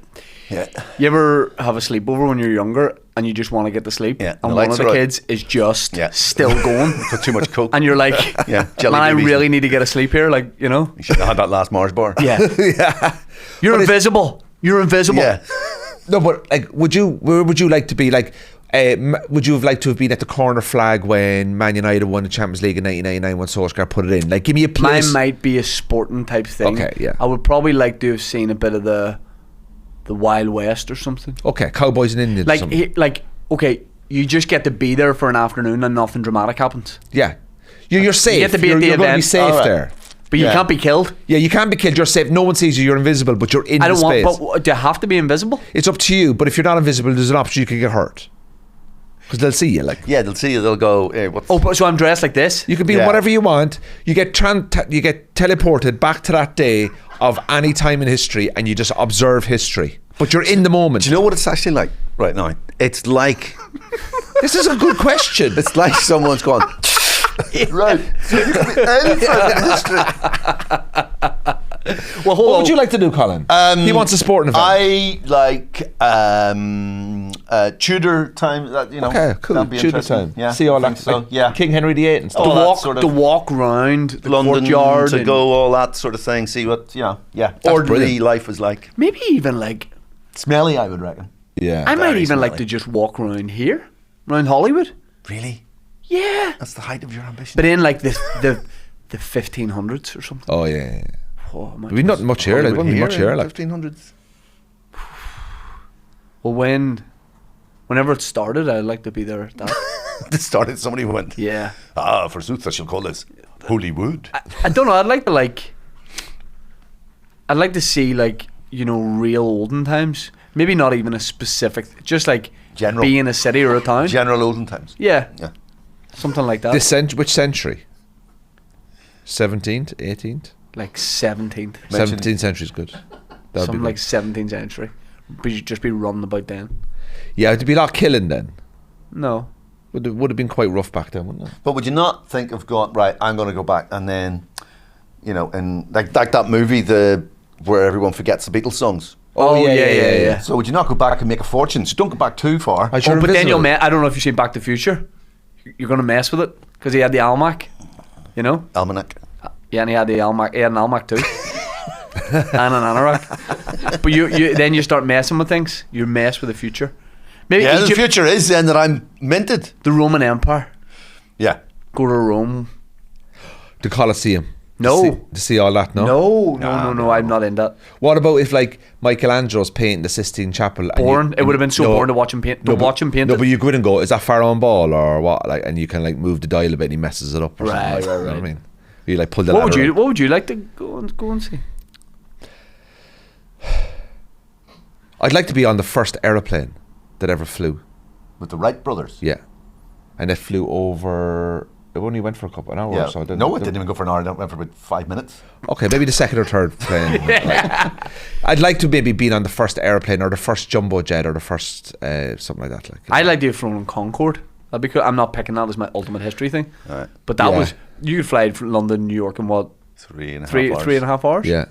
E: Yeah.
B: You ever have a sleepover when you're younger and you just want to get to sleep?
E: Yeah,
B: And
E: the
B: one
E: lights
B: of the
E: are out.
B: kids is just
E: Yeah.
B: still going.
E: Put too much coke.
B: And you're like,
E: Yeah,
B: man,
E: jelly
B: I
E: babies.
B: really need to get a sleep here. Like, you know?
E: You should have had that last Mars bar.
B: Yeah.
F: Yeah.
B: You're
F: But it's-
B: invisible. You're invisible.
E: Yeah.
F: No, but like, where would you like to be? Like, would you have liked to have been at the corner flag when Man United won the Champions League in 1999 when Solskjaer put it in? Like, give me a
B: Mine
F: place.
B: might be a sporting type thing.
F: Okay, yeah.
B: I would probably like to have seen a bit of the Wild West or something.
F: Okay, Cowboys and Indians. or
B: Like,
F: something.
B: okay, you just get to be there for an afternoon and nothing dramatic happens.
F: Yeah, you're safe.
B: get to be at
F: you're
B: the
F: you're going to be
B: event.
F: safe
E: Alright.
F: there.
B: But you
E: Yeah.
B: can't be killed.
F: Yeah, you can't be killed. You're safe. No one sees you. You're invisible, but you're in
B: I don't
F: the space.
B: want, but do you have to be invisible?
F: It's up to you. But if you're not invisible, there's an option you could get hurt because they'll see you. Like,
E: Yeah, they'll see you. They'll go, hey, what's...
B: Oh, but so I'm dressed like this?
F: you could be
E: Yeah.
F: whatever you want. You get you get teleported back to that day of any time in history, and you just observe history. But you're in the moment.
E: Do you know what it's actually like right now? It's like...
F: This is a good question.
E: It's like someone's gone... Right. So you could be anything in history.
B: Well, hold
F: What
B: on.
F: would you like to do, Colin? He wants a sporting event.
E: I like Tudor time. That, you know,
F: Okay, cool.
E: that'd be
F: Tudor
E: interesting.
F: time.
E: Yeah,
F: See all
E: I think
F: that.
E: So.
F: Like
E: Yeah,
F: King Henry VIII and stuff.
E: all that
B: walk,
E: sort of
B: to walk round the
E: London
B: courtyard
E: to
B: and
E: go, all that sort of thing. See what ordinary
F: brilliant.
E: life is like.
B: maybe even like
E: Smelly, I would reckon.
F: Yeah.
B: I might
E: Very
B: even like
E: smelly.
B: to just walk around here, around Hollywood.
E: Really?
B: Yeah,
E: That's the height of your ambition.
B: but in like the 1500s or something.
F: Oh yeah.
B: Oh, my
F: There'd be nothing much here. Like, wouldn't be much here. Like,
E: 1500s.
B: Well, whenever it started, I'd like to be there at that.
E: This started. Somebody went.
B: Yeah.
E: Forsooth, I shall call this Holywood.
B: I don't know. I'd like to see real olden times. Maybe not even a specific, just like
E: General.
B: be in a city or a town.
E: General olden times.
B: Yeah,
E: Yeah.
B: something like that.
F: which century? 17th, 18th,
B: Like 17th,
F: 17th century is good. That'd be
B: something
F: good.
B: like 17th century. But you'd just be running about then.
F: Yeah, it'd be a lot of killing then.
B: No.
F: Would have been quite rough back then, wouldn't it?
E: But would you not think of going, right, I'm going to go back and then, and like that movie, where everyone forgets the Beatles songs.
B: Oh, yeah.
E: So would you not go back and make a fortune? So don't go back too far.
F: I sure
B: But then
F: invisible.
B: I don't know if you've seen Back to the Future. You're going to mess with it because he had the almanac, you know?
E: Almanac.
B: Yeah, and he had the almanac. He had an almanac too. And an anorak. But you then you start messing with things. You mess with the future. Maybe
E: Yeah, the
B: Egypt,
E: future is then that I'm minted.
B: the Roman Empire.
E: Yeah.
B: Go to Rome.
F: The Colosseum.
B: No.
F: To see all that, no?
B: No, I'm not in that.
F: What about if, like, Michelangelo's painting the Sistine Chapel? and
B: Boring. It would have been so boring to watch him paint. To watch him paint
F: No,
B: it.
F: but you go in and go, is that Pharaoh ball or what? Like, and you can like move the dial a bit and he messes it up or
B: Right,
F: something. Like,
B: right,
F: you know what I
B: right.
F: mean? You like pull the
B: What would
F: ladder
B: you
F: up.
B: What would you like to go and see?
F: I'd like to be on the first aeroplane that ever flew.
E: With the Wright brothers.
F: Yeah. And it flew over. It only went for an hour
E: Yeah.
F: or so.
E: It didn't even go for an hour. It went for about 5 minutes.
F: Okay, maybe the second or third plane. Like, I'd like to maybe be on the first airplane or the first jumbo jet or the first something like that. Like,
B: I'd like to have flown in Concorde. That'd be cool. I'm not picking that as my ultimate history thing.
E: Right.
B: But that
F: Yeah.
B: was you could fly from London, New York in what
E: 3.5 hours.
B: 3.5 hours?
F: yeah.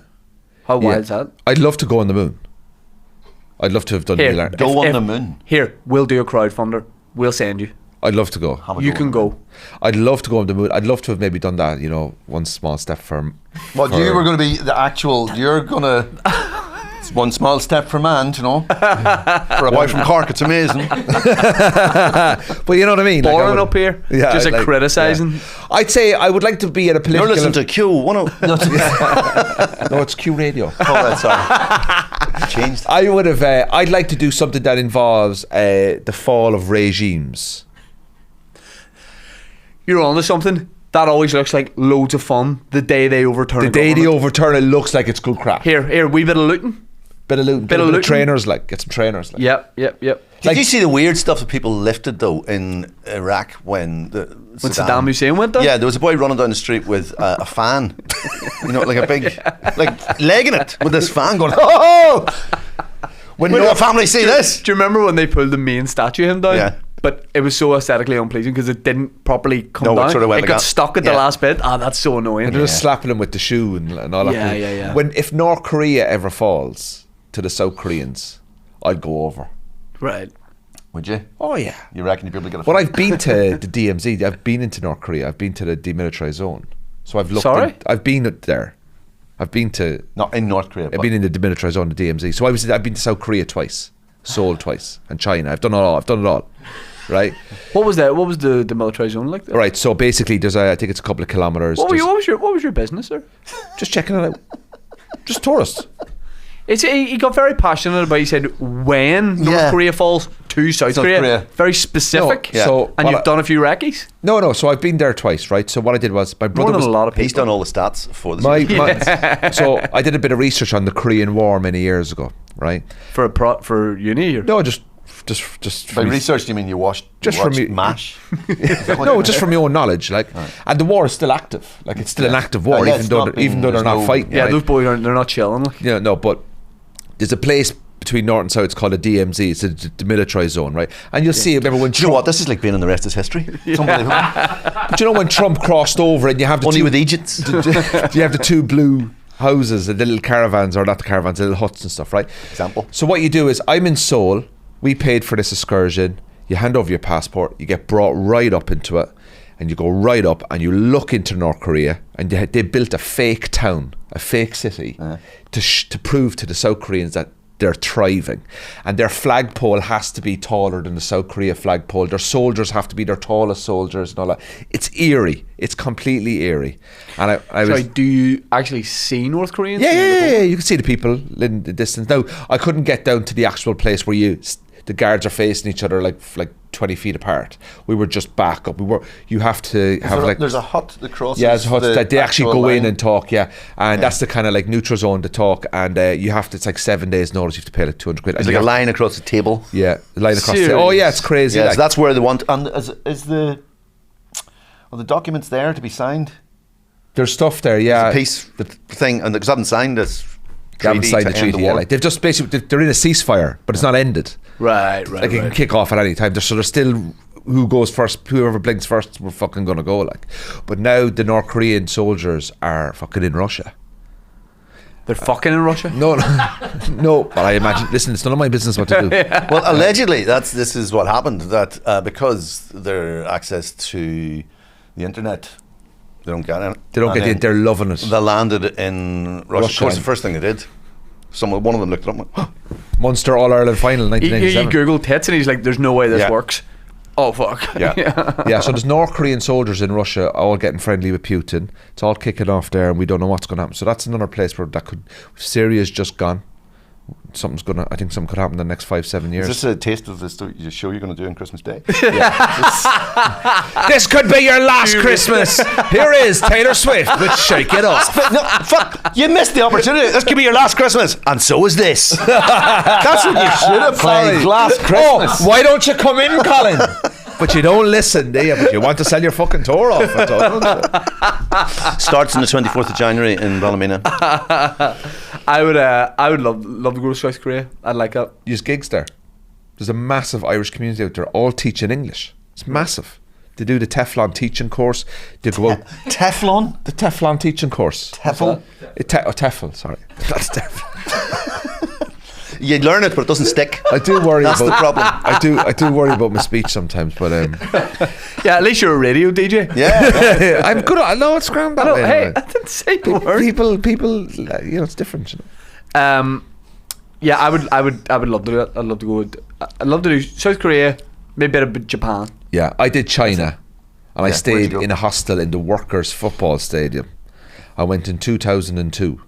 B: How
F: Yeah.
B: wild is that?
F: I'd love to go on the moon. I'd love to have done
B: Here,
F: Neil Ar-
E: Go on the moon.
B: Here, we'll do a crowdfunder. We'll send you.
F: I'd love to go.
E: Have a
B: You
E: go
B: can
E: on the
B: go.
E: moon.
F: I'd love to go on the moon. I'd love to have maybe done that, you know, one small step for
E: What, you were going to be the actual, you're going to, it's one small step for man, you know. For a boy from Cork, it's amazing.
F: But you know what I mean? Like, I
B: Boring
F: would-
B: up here.
F: Yeah,
B: Just
F: like,
B: criticising.
F: yeah. I'd say I would like to be at a
E: You're
F: political...
E: listening to Q. No,
F: No, it's Q Radio.
E: that's sorry. Changed.
F: I would have... I'd like to do something that involves the fall of regimes.
B: You're onto something. That always looks like loads of fun the day they overturn
F: The
B: a
F: day they
B: government.
F: overturn it looks like it's good crap.
B: Here, wee bit of looting.
F: Bit of looting.
B: Bit of looting.
F: trainers, like. Get some trainers, like.
B: Yep.
E: Did
F: Like-
E: you see the weird stuff that people lifted though in Iraq when
B: Saddam Hussein went there?
E: Yeah, there was a boy running down the street with a fan, you know, like a big, like legging it with this fan going. Oh! When your family see this?
B: Do you remember when they pulled the main statue of him down?
E: Yeah.
B: But it was so aesthetically unpleasing because it didn't properly come
E: No, it
B: down.
E: sort of went
B: it
E: like
B: got
E: that.
B: stuck at the
E: Yeah.
B: last bit. Ah, that's so annoying.
F: And they're just slapping him with the shoe and all that.
B: Yeah,
F: kind of-
B: yeah.
F: When if North Korea ever falls to the South Koreans, I'd go over.
B: Right.
E: Would you?
F: Oh yeah.
E: You reckon you'd be able to get a
F: Well,
E: fan?
F: I've been to the DMZ. I've been into North Korea. I've been to the demilitarized zone. So I've looked.
B: Sorry?
F: I've been there. I've been to.
E: Not in North Korea.
F: I've
E: but
F: been in the demilitarized zone, the DMZ. So I've been to South Korea twice, Seoul twice, and China. I've done it all. Right.
B: What was that? What was the demilitarized zone like? There?
F: All right. So basically, I think it's a couple of kilometers.
B: What
F: There's-
B: was your business there?
F: Just checking it out. Just tourists.
B: He got very passionate about. He said when North
E: Yeah.
B: Korea falls to South Korea.
E: Korea.
B: Very specific.
F: No, yeah. so
B: and
F: what
B: you've
F: I-
B: done a few recce's.
F: No. So I've been there twice, right? So what I did was my
B: More
F: brother
B: than
F: was
B: a lot of people.
E: He's done all the stats for this.
F: my so I did a bit of research on the Korean War many years ago, right?
B: for uni. Or?
F: No, just
E: By
F: from
E: research, you mean you watched
F: from you-
E: MASH?
F: no, just from your own knowledge, like, and the war is still active. Like, it's still an active war,
E: Yeah,
F: even
E: it's
F: though
E: not
F: even though
E: been-
F: they're not
E: there's no-
F: fighting.
B: Yeah,
F: right?
B: those boys aren't. They're not chilling. Like.
F: Yeah, no, but there's a place between North and South. It's called a DMZ. It's a demilitarized zone, right? And you'll see. Remember when
E: Do you know what? This is like being in the rest of history. It's unbelievable.
F: But you know when Trump crossed over and you have the
E: Only
F: two,
E: with Egypt.
F: you have the two blue houses, the little caravans, or not the caravans, the little huts and stuff, right?
E: Example.
F: So what you do is, I'm in Seoul. We paid for this excursion. You hand over your passport. You get brought right up into it, and you go right up and you look into North Korea, and they built a fake town, a fake city, to prove to the South Koreans that they're thriving, and their flagpole has to be taller than the South Korea flagpole. Their soldiers have to be their tallest soldiers and all that. It's eerie. It's completely eerie. And I was.
B: Sorry, do you actually see North Koreans?
F: Yeah. You can see the people in the distance. Now, I couldn't get down to the actual place where the guards are facing each other like 20 feet apart. We were just back up. You have to have like.
E: There's a hut that crosses.
F: Yeah, there's a hut that they actually
E: actual
F: go in
E: line.
F: and talk, and that's the kind of like neutral zone to talk, and you have to, it's like 7 days notice, you have to pay like 200 quid.
E: There's
F: And
E: like
F: you
E: a
F: have-
E: line across the table.
F: Yeah, the line across
B: Serious?
F: oh yeah, it's crazy.
E: Yeah,
F: like.
E: so that's where they want. And is the documents there to be signed?
F: There's stuff there, yeah.
E: The peace thing, and because I haven't signed this.
F: They haven't signed the
E: to end
F: treaty yet.
E: war.
F: Like, they've just basically, they're in a ceasefire, but it's not ended.
B: Right.
F: Like, it can kick off at any time. So there's still who goes first, whoever blinks first, we're fucking gonna go. Like, but now the North Korean soldiers are fucking in Russia,
B: They're fucking in Russia.
F: No, no. But I imagine. Listen, it's none of my business what to do.
E: Well, allegedly, this is what happened. That because their access to the internet, they don't get it.
F: They don't get it. They're loving it.
E: They landed in Russia. Of course, the first thing they did, one of them looked it up and went,
F: Munster All Ireland final,
B: He
F: 1997.
B: googled tits and he's like, "There's no way this works." Oh fuck.
E: Yeah.
F: Yeah, so there's North Korean soldiers in Russia all getting friendly with Putin. It's all kicking off there, and we don't know what's going to happen. So that's another place where that could. Syria's just gone. I think something could happen in the next 5-7 years.
E: Is this a taste of the show you're going to do on Christmas Day?
F: This could be your last Christmas. Here is Taylor Swift with Shake It Off.
E: No, fuck! You missed the opportunity. This could be your last Christmas, and so is this. That's what you should have played last Christmas.
F: Oh, why don't you come in, Colin? But you don't listen, do you? But you want to sell your fucking tour off. That's all, don't you?
E: Starts on the 24th of January in Ballymena.
B: I would love to go to South Korea. I'd like that.
F: Use gigs there. There's a massive Irish community out there, all teaching English. It's massive. They do the Teflon teaching course. They go out.
E: Teflon?
F: The Teflon teaching course.
E: Tefl?
F: Tefl, sorry. That's Tefl.
E: You learn it, but it doesn't stick.
F: I do worry
E: That's
F: about
E: the problem.
F: I do worry about my speech sometimes, but
B: Yeah, at least you're a radio DJ.
E: Yeah.
F: I'm good. I know it's grand that way.
B: Hey,
F: anyway.
B: I didn't say the word.
F: People, you know, it's different. You know?
B: Yeah, I would love to do it. I'd love to go. I'd love to do South Korea, maybe a bit of Japan.
F: Yeah, I did China, and I
E: Yeah,
F: stayed
E: where'd you go?
F: in a hostel in the Workers' Football Stadium. I went in 2002.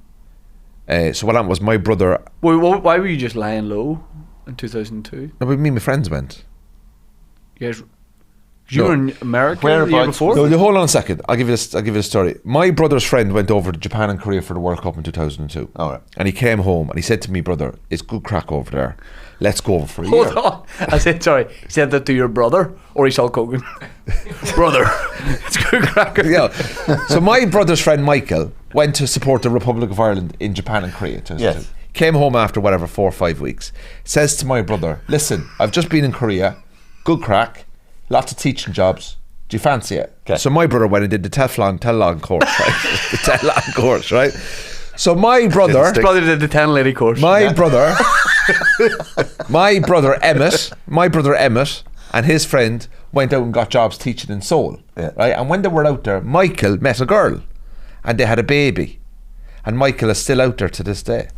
F: So what happened was my brother.
B: Why were you just lying low in 2002?
F: No, but me and my friends went.
B: You guys, you
F: No.
B: were in America the year
E: Whereabouts?
B: before.
F: No, hold on a second. I'll give you a story. My brother's friend went over to Japan and Korea for the World Cup in 2002.
E: All right.
F: And he came home and he said to me, brother, it's good crack over there. Let's go over for a
B: Hold
F: year.
B: on. I said sorry. He said that to your brother, or he's Hulk Hogan. Brother, it's good cracker.
F: Yeah. So my brother's friend Michael went to support the Republic of Ireland in Japan and Korea.
E: Yes.
F: Came home after 4 or 5 weeks. Says to my brother, listen, I've just been in Korea. Good crack. Lots of teaching jobs. Do you fancy it?
E: Okay.
F: So my brother went and did the Teflon course, right? The Teflon course, right? So my brother...
B: His brother did the 10 lady course.
F: My brother Emmett and his friend went out and got jobs teaching in Seoul,
E: Yeah.
F: right? And when they were out there, Michael met a girl and they had a baby, and Michael is still out there to this day,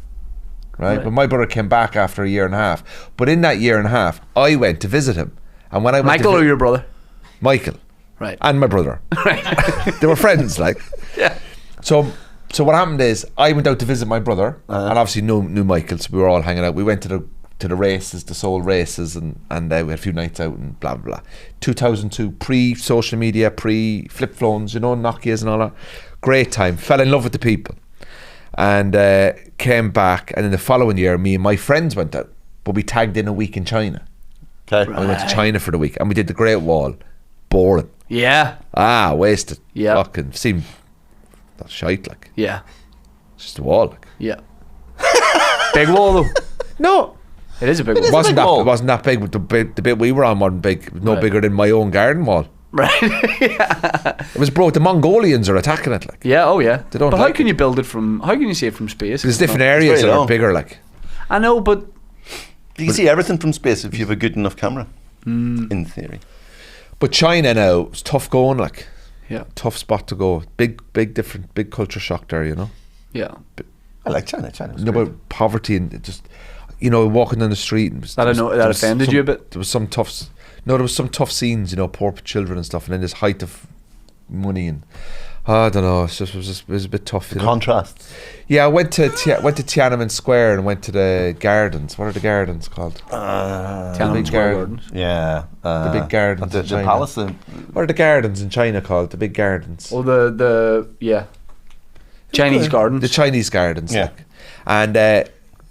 F: right? But my brother came back after a year and a half. But in that year and a half, I went to visit him, and when I went
B: Michael
F: to
B: or your brother?
F: Michael,
B: Right.
F: and my brother, they were friends, like.
B: Yeah.
F: So what happened is I went out to visit my brother, and obviously knew Michael, so we were all hanging out. We went to the races, the Seoul races, and we had a few nights out and blah blah blah. 2002, pre-social media, pre-flip phones, you know, Nokias and all that. Great time. Fell in love with the people, and came back. And in the following year, me and my friends went out, but we tagged in a week in China.
E: Okay.
F: And we went to China for the week, and we did the Great Wall. Boring.
B: Yeah.
F: Wasted.
B: Yeah.
F: Fucking seemed that's shite, like.
B: Yeah.
F: It's just a wall, like.
B: Yeah. Big wall though.
F: No.
B: It is a big
F: It
B: wall.
F: wasn't
E: big
F: that.
E: wall.
F: It wasn't that big. But the bit we were on wasn't big. It was no
B: Right.
F: bigger than my own garden wall.
B: Right.
F: It was broke. The Mongolians are attacking it. Like
B: Yeah. Oh yeah.
F: They don't
B: But how
F: like
B: can you build it from? How can you see it from space?
F: there's
B: It's
F: different
B: not-
F: areas
E: very
F: that are
E: long.
F: bigger. Like
B: I know, but
E: You can see everything from space if you have a good enough camera. In theory.
F: but China now it's tough going. Like
B: yeah,
F: tough spot to go. Big different. Big culture shock there. You know.
B: yeah.
E: I like China. China's
F: You know
E: great.
F: about poverty and it just walking down the street. And
B: That I know- that offended you a bit?
F: There was some tough. No, there was some tough scenes. You know, poor children and stuff, and then this height of money and. I don't know. It was a bit tough. You know?
E: Contrast.
F: Yeah, I went to Tiananmen Square and went to the gardens. What are the gardens called?
B: Tiananmen
F: big
B: Square
F: garden.
B: Gardens.
E: Yeah.
F: The big gardens
E: The
F: in China.
E: palace.
F: What are the gardens in China called? The big gardens.
B: Oh, the Chinese garden.
F: The Chinese gardens.
E: Yeah.
F: Like. And the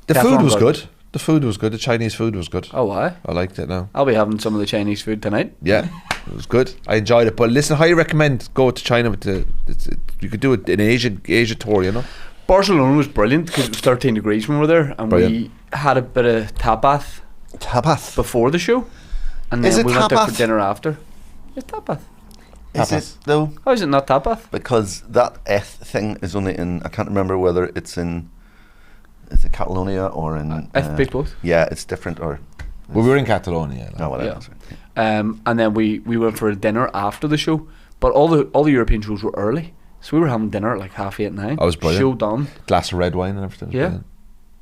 B: Teflon
F: food was
B: garden.
F: good. The food was good. The Chinese food was good.
B: Oh, why?
F: I liked it now.
B: I'll be having some of the Chinese food tonight.
F: Yeah, it was good. I enjoyed it. But listen, highly recommend go to China with you could do it in Asia tour, you know.
B: Barcelona was brilliant because it was 13 degrees when we were there, and
F: Brilliant.
B: we had a bit of tapas
E: Tapas.
B: before the show, and
E: Is
B: then
E: it
B: we went out for
E: tapas?
B: dinner after. It's tapas.
E: Is it though?
B: How is it not tapas?
E: Because that eth thing is only in. I can't remember whether it's in is it Catalonia or in?
B: I think both.
E: Yeah, it's different. Or
F: Well, we were in Catalonia. Like.
E: no, whatever.
B: Yeah.
E: that's right.
B: And then we went for a dinner after the show, but all the European shows were early, so we were having dinner at like 8:30, 9:00.
F: Oh, it was brilliant.
B: Show done.
F: Glass of red wine and everything.
B: Yeah.
F: Brilliant.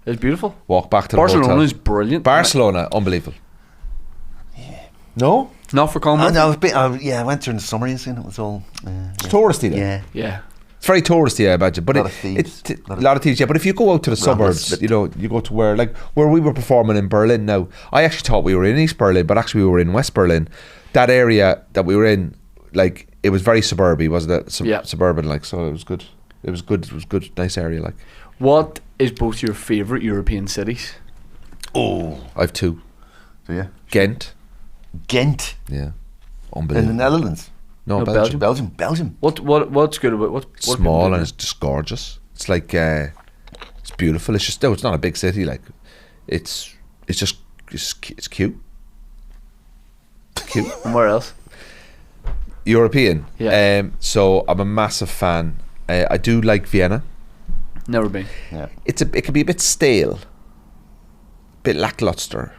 B: It was beautiful.
F: Walk back to the
B: Barcelona
F: hotel.
B: is brilliant.
F: Barcelona, unbelievable. No?
B: Not for Colin.
E: I went during the summer. You seen it was all.
F: It's touristy there.
E: Yeah.
B: Yeah.
F: It's very touristy, I imagine. But
E: Lot of thieves.
F: a lot of thieves, yeah. But if you go out to the
E: Ramblers.
F: suburbs, you know, you go to where we were performing in Berlin now. I actually thought we were in East Berlin, but actually we were in West Berlin. That area that we were in, like, it was very suburby, wasn't it? Suburban, like, so it was good. It was good, nice area, like.
B: What is both your favourite European cities?
E: Oh,
F: I've two.
E: do you?
F: Ghent,
E: Ghent
F: yeah,
E: in the
F: unbelievable.
E: Netherlands.
F: No,
B: No,
F: Belgium.
E: Belgium.
B: What's good about what?
F: Small and it's just gorgeous. It's like it's beautiful. It's just it's not a big city. Like it's cute. Cute.
B: And where else?
F: European.
B: Yeah.
F: So I'm a massive fan. I do like Vienna.
B: Never been.
E: Yeah.
F: It can be a bit stale, a bit lackluster.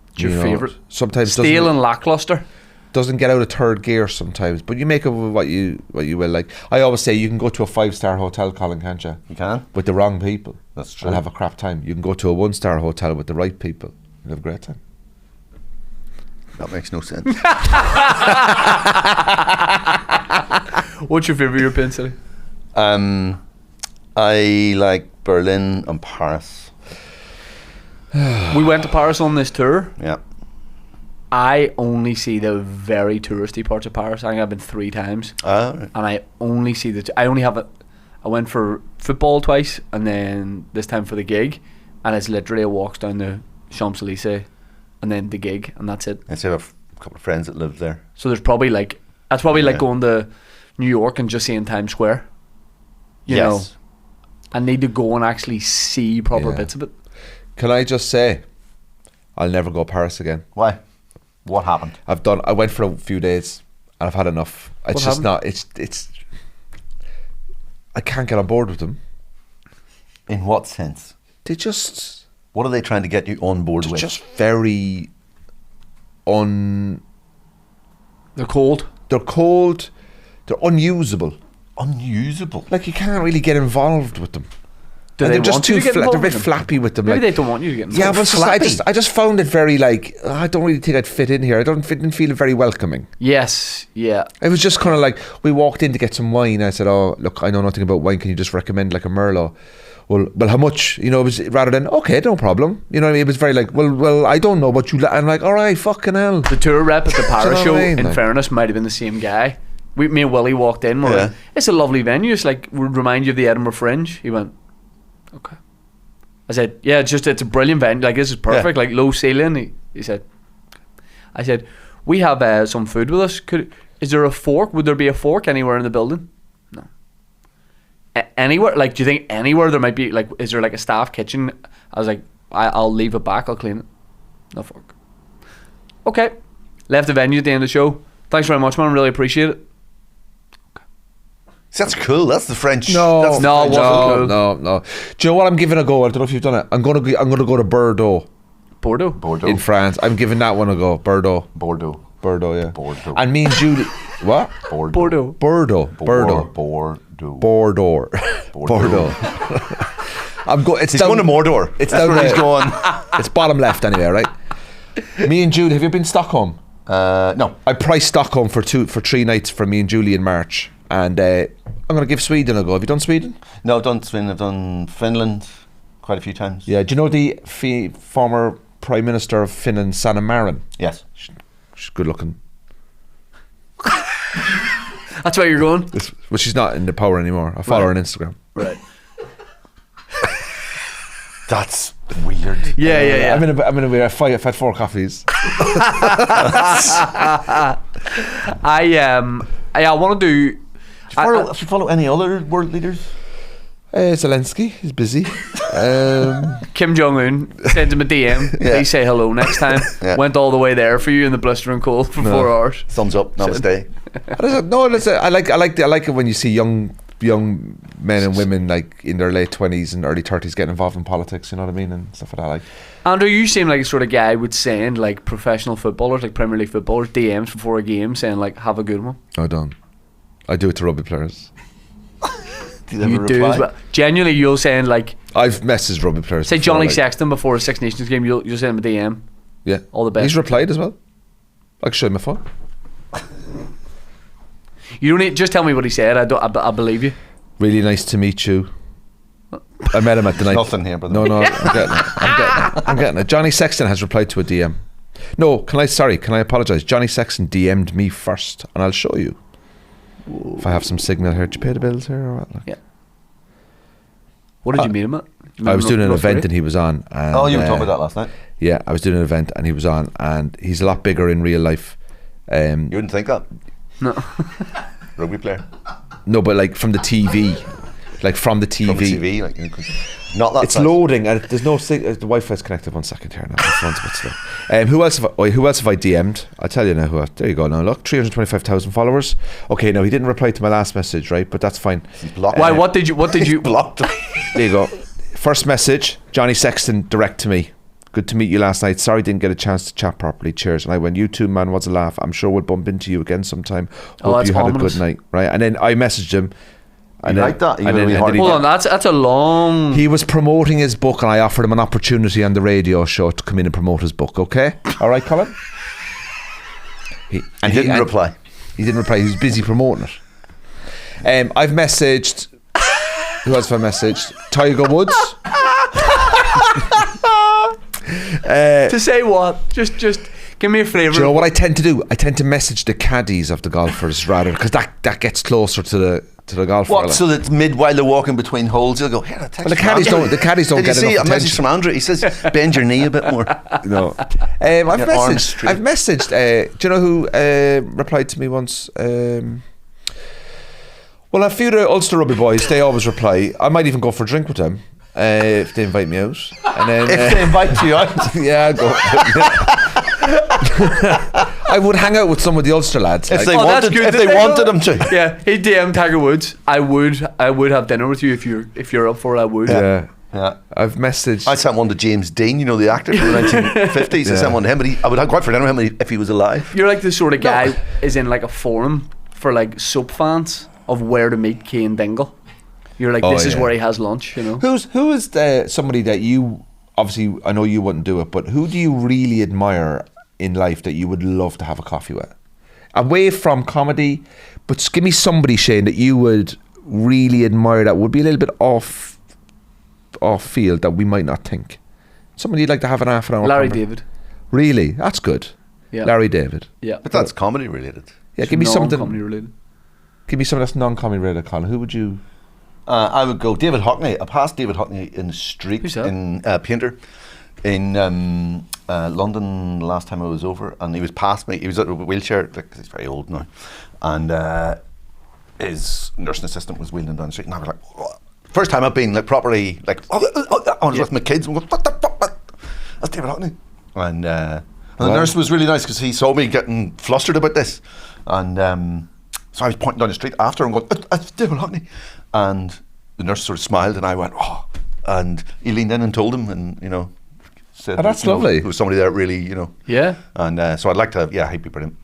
B: It's your
F: You know,
B: favourite?
F: sometimes
B: Stale and lackluster.
F: doesn't get out of third gear sometimes, but you make of what you will. Like I always say, you can go to a 5-star hotel, Colin, can't you?
E: You can.
F: With the wrong people.
E: That's true.
F: And have a crap time. You can go to a 1-star hotel with the right people and have a great time.
E: That makes no sense.
B: What's your favourite European city?
E: I like Berlin and Paris.
B: We went to Paris on this tour.
E: Yeah.
B: I only see the very touristy parts of Paris. I think I've been 3 times,
E: Right.
B: and I only see I only have it. I went for football twice, and then this time for the gig, and it's literally a walk down the Champs Elysees, and then the gig, and that's it.
E: I still have a couple of friends that live there.
B: So there's probably like that's probably like
E: Yeah.
B: going to New York and just seeing Times Square. You know, I need to go and actually see proper
F: Yeah.
B: bits of it.
F: Can I just say, I'll never go Paris again.
E: Why? What happened?
F: I went for a few days and I've had enough. It's
B: What
F: just
B: happened?
F: not. It's. I can't get on board with them.
E: In what sense?
F: They just.
E: What are they trying to get you on board
F: They're
E: with?
F: just very.
B: They're cold.
F: They're cold. They're unusable.
E: Unusable.
F: Like you can't really get involved with them.
B: Do
F: And
B: they
F: they're just
B: want you
F: too
B: to get
F: they're a
B: involved
F: bit
B: with them?
F: flappy with them.
B: Maybe
F: like,
B: they don't want you to get involved.
F: yeah, but it's just,
E: Flappy.
F: I just found it very like I don't really think I'd fit in here. Didn't feel very welcoming.
B: Yes, yeah.
F: It was just kind of like we walked in to get some wine. I said, "Oh, look, I know nothing about wine. Can you just recommend like a Merlot?" Well, how much? You know, it was rather than okay, no problem. You know what I mean? It was very like, well, I don't know, but you. I'm like, all right, fucking hell.
B: The tour rep at the Paris
F: know what
B: show,
F: I mean?
B: in
F: Like-
B: fairness, might have been the same guy. Me and Willy walked in. We're
E: Yeah.
B: like, it's a lovely venue. It's like would remind you of the Edinburgh Fringe. He went, okay. I said, yeah, it's a brilliant venue. Like this is perfect. Like low ceiling. He said, I said, we have some food with us. Is there a fork? Would there be a fork anywhere in the building? No. Anywhere? Like, do you think anywhere there might be like? Is there like a staff kitchen? I was like, I'll leave it back. I'll clean it. No fork. Okay. Left the venue at the end of the show. Thanks very much, man. Really appreciate it.
E: See, that's cool. That's the French.
F: No,
E: that's the
B: No, it
E: French-
B: wasn't cool.
F: no. Do you know what I'm giving a go? I don't know if you've done it. I'm gonna go to Bordeaux
B: Bordeaux.
E: Bordeaux.
F: in France. I'm giving that one a go. Bordeaux, yeah.
E: Bordeaux.
F: And me and Julie, what?
B: Bordeaux.
F: Bordeaux. I'm going. It's
E: He's
F: down,
E: going to Mordor.
F: It's
E: That's
F: down
E: where he's
F: there.
E: going.
F: It's bottom left anyway, right? Me and Julie, have you been to Stockholm?
E: No.
F: I priced Stockholm for 3 nights for me and Julie in March, and I'm going to give Sweden a go. Have you done Sweden?
E: No, I've done Sweden. I've done Finland quite a few times.
F: Yeah. Do you know the former Prime Minister of Finland, Sanna Marin?
E: Yes.
F: She's good looking.
B: That's why you're going.
F: But she's not in the power anymore. I follow her on Instagram.
B: Right.
E: That's weird.
B: Yeah.
F: I'm in a weird fight. I've had 4 coffees.
B: I want to do.
E: Do you follow any other world leaders?
F: Zelensky is busy.
B: Kim Jong Un sends him a DM.
E: Yeah.
B: Please say hello next time.
E: Yeah.
B: Went all the way there for you in the blistering cold for 4 hours.
E: Thumbs up. Namaste.
F: I like it when you see young young men and women like in their late 20s and early 30s getting involved in politics, you know what I mean, and stuff like that. Like,
B: Andrew, you seem like a sort of guy would send like professional footballers, like Premier League footballers, DMs before a game saying like, have a good one.
F: I don't. I do it to rugby players.
B: You do as well. Genuinely, you'll send like,
F: I've messaged rugby players.
B: say
F: before,
B: Johnny
F: like,
B: Sexton before a Six Nations game, you'll send him a DM.
F: Yeah.
B: All the best.
F: He's replied as well. I can show him my phone.
B: You don't need, just tell me what he said. I believe you.
F: Really nice to meet you. I met him at the night.
E: Nothing here, brother.
F: No, I'm getting it. Johnny Sexton has replied to a DM. No, can I apologise? Johnny Sexton DM'd me first, and I'll show you. Whoa. If I have some signal here. Did you pay the bills here or what? Like?
B: Yeah. What did you meet him at?
F: I was doing an event and he was on. And,
E: you were talking about that last night.
F: Yeah, I was doing an event and he was on, and he's a lot bigger in real life.
E: You wouldn't think that.
B: No.
E: Rugby player.
F: No, but like from the TV. Like from the TV.
E: From the TV, like you could, not that.
F: It's
E: size.
F: loading and there's no the Wi-Fi's connected. 1 second here now. My phone's a bit slow. Who else have I DM'd? I'll tell you now who. There you go. Now look, 325,000 followers. Okay, no, he didn't reply to my last message, right? But that's fine.
E: He's blocked.
B: Why? What did you?
E: Blocked.
F: There you go. First message, Johnny Sexton, direct to me. Good to meet you last night. Sorry didn't get a chance to chat properly. Cheers. And I went, you too, man. What's a laugh? I'm sure we'll bump into you again sometime. Hope you had a good night. Right. And then I messaged him. And
E: like that?
B: Hold on, that's a long.
F: He was promoting his book, and I offered him an opportunity on the radio show to come in and promote his book. Okay, all right, Colin. He didn't reply. He didn't reply. He was busy promoting it. I've messaged. Who else have I messaged? Tiger Woods.
B: To say what? Just give me a flavour.
F: Do you know what I tend to do? I tend to message the caddies of the golfers rather, because that gets closer to the golfer.
E: What? So that mid while they're walking between holes, you'll go, here, I text.
F: Well, the caddies don't
E: Did
F: get
E: you
F: enough
E: see a
F: attention.
E: message from Andrew? He says, bend your knee a bit more.
F: No. I've messaged. Do you know who replied to me once? Well, a few of the Ulster rugby boys, they always reply. I might even go for a drink with them if they invite me out. And then,
E: If they invite you out.
F: yeah, I'll go. I would hang out with some of the Ulster lads.
E: If
F: like,
E: they wanted them to.
B: Yeah, he DM'd Tiger Woods. I would have dinner with you if you're up for it. I would.
F: yeah.
E: Yeah.
F: I've messaged.
E: I sent one to James Dean, you know, the actor from the 1950s. I sent one to him, but I would have quite for dinner with him if he was alive.
B: You're like the sort of guy is in like a forum for like soap fans of where to meet Cian Dingle. You're like, this is where he has lunch, you know.
F: Who is somebody that you, obviously I know you wouldn't do it, but who do you really admire in life that you would love to have a coffee with? Away from comedy, but just give me somebody, Shane, that you would really admire that would be a little bit off field that we might not think. Somebody you'd like to have an half an hour.
B: Larry David.
F: Really? That's good.
B: Yeah.
F: Larry David.
B: Yeah.
E: But that's comedy related.
F: Yeah, give me something.
B: Non-comedy related.
F: Give me something that's non-comedy related, Colin. Who would you?
E: I would go David Hockney. I passed David Hockney in the street.
B: Who's that?
E: In Painter in London last time I was over, and he was past me. He was at a wheelchair, like, 'cause he's very old now, and his nursing assistant was wheeling down the street, and I was like, "What?" First time I've been like properly like, I was with my kids, and going, what the fuck? That's David Hockney, and the nurse was really nice because he saw me getting flustered about this, and so I was pointing down the street after and going, "That's David Hockney," and the nurse sort of smiled, and I went, "Oh," and he leaned in and told him, and you know, said,
F: that's
E: you know,
F: lovely.
E: there was somebody there really, you know,
B: Yeah.
E: and so I'd like to, he'd be brilliant.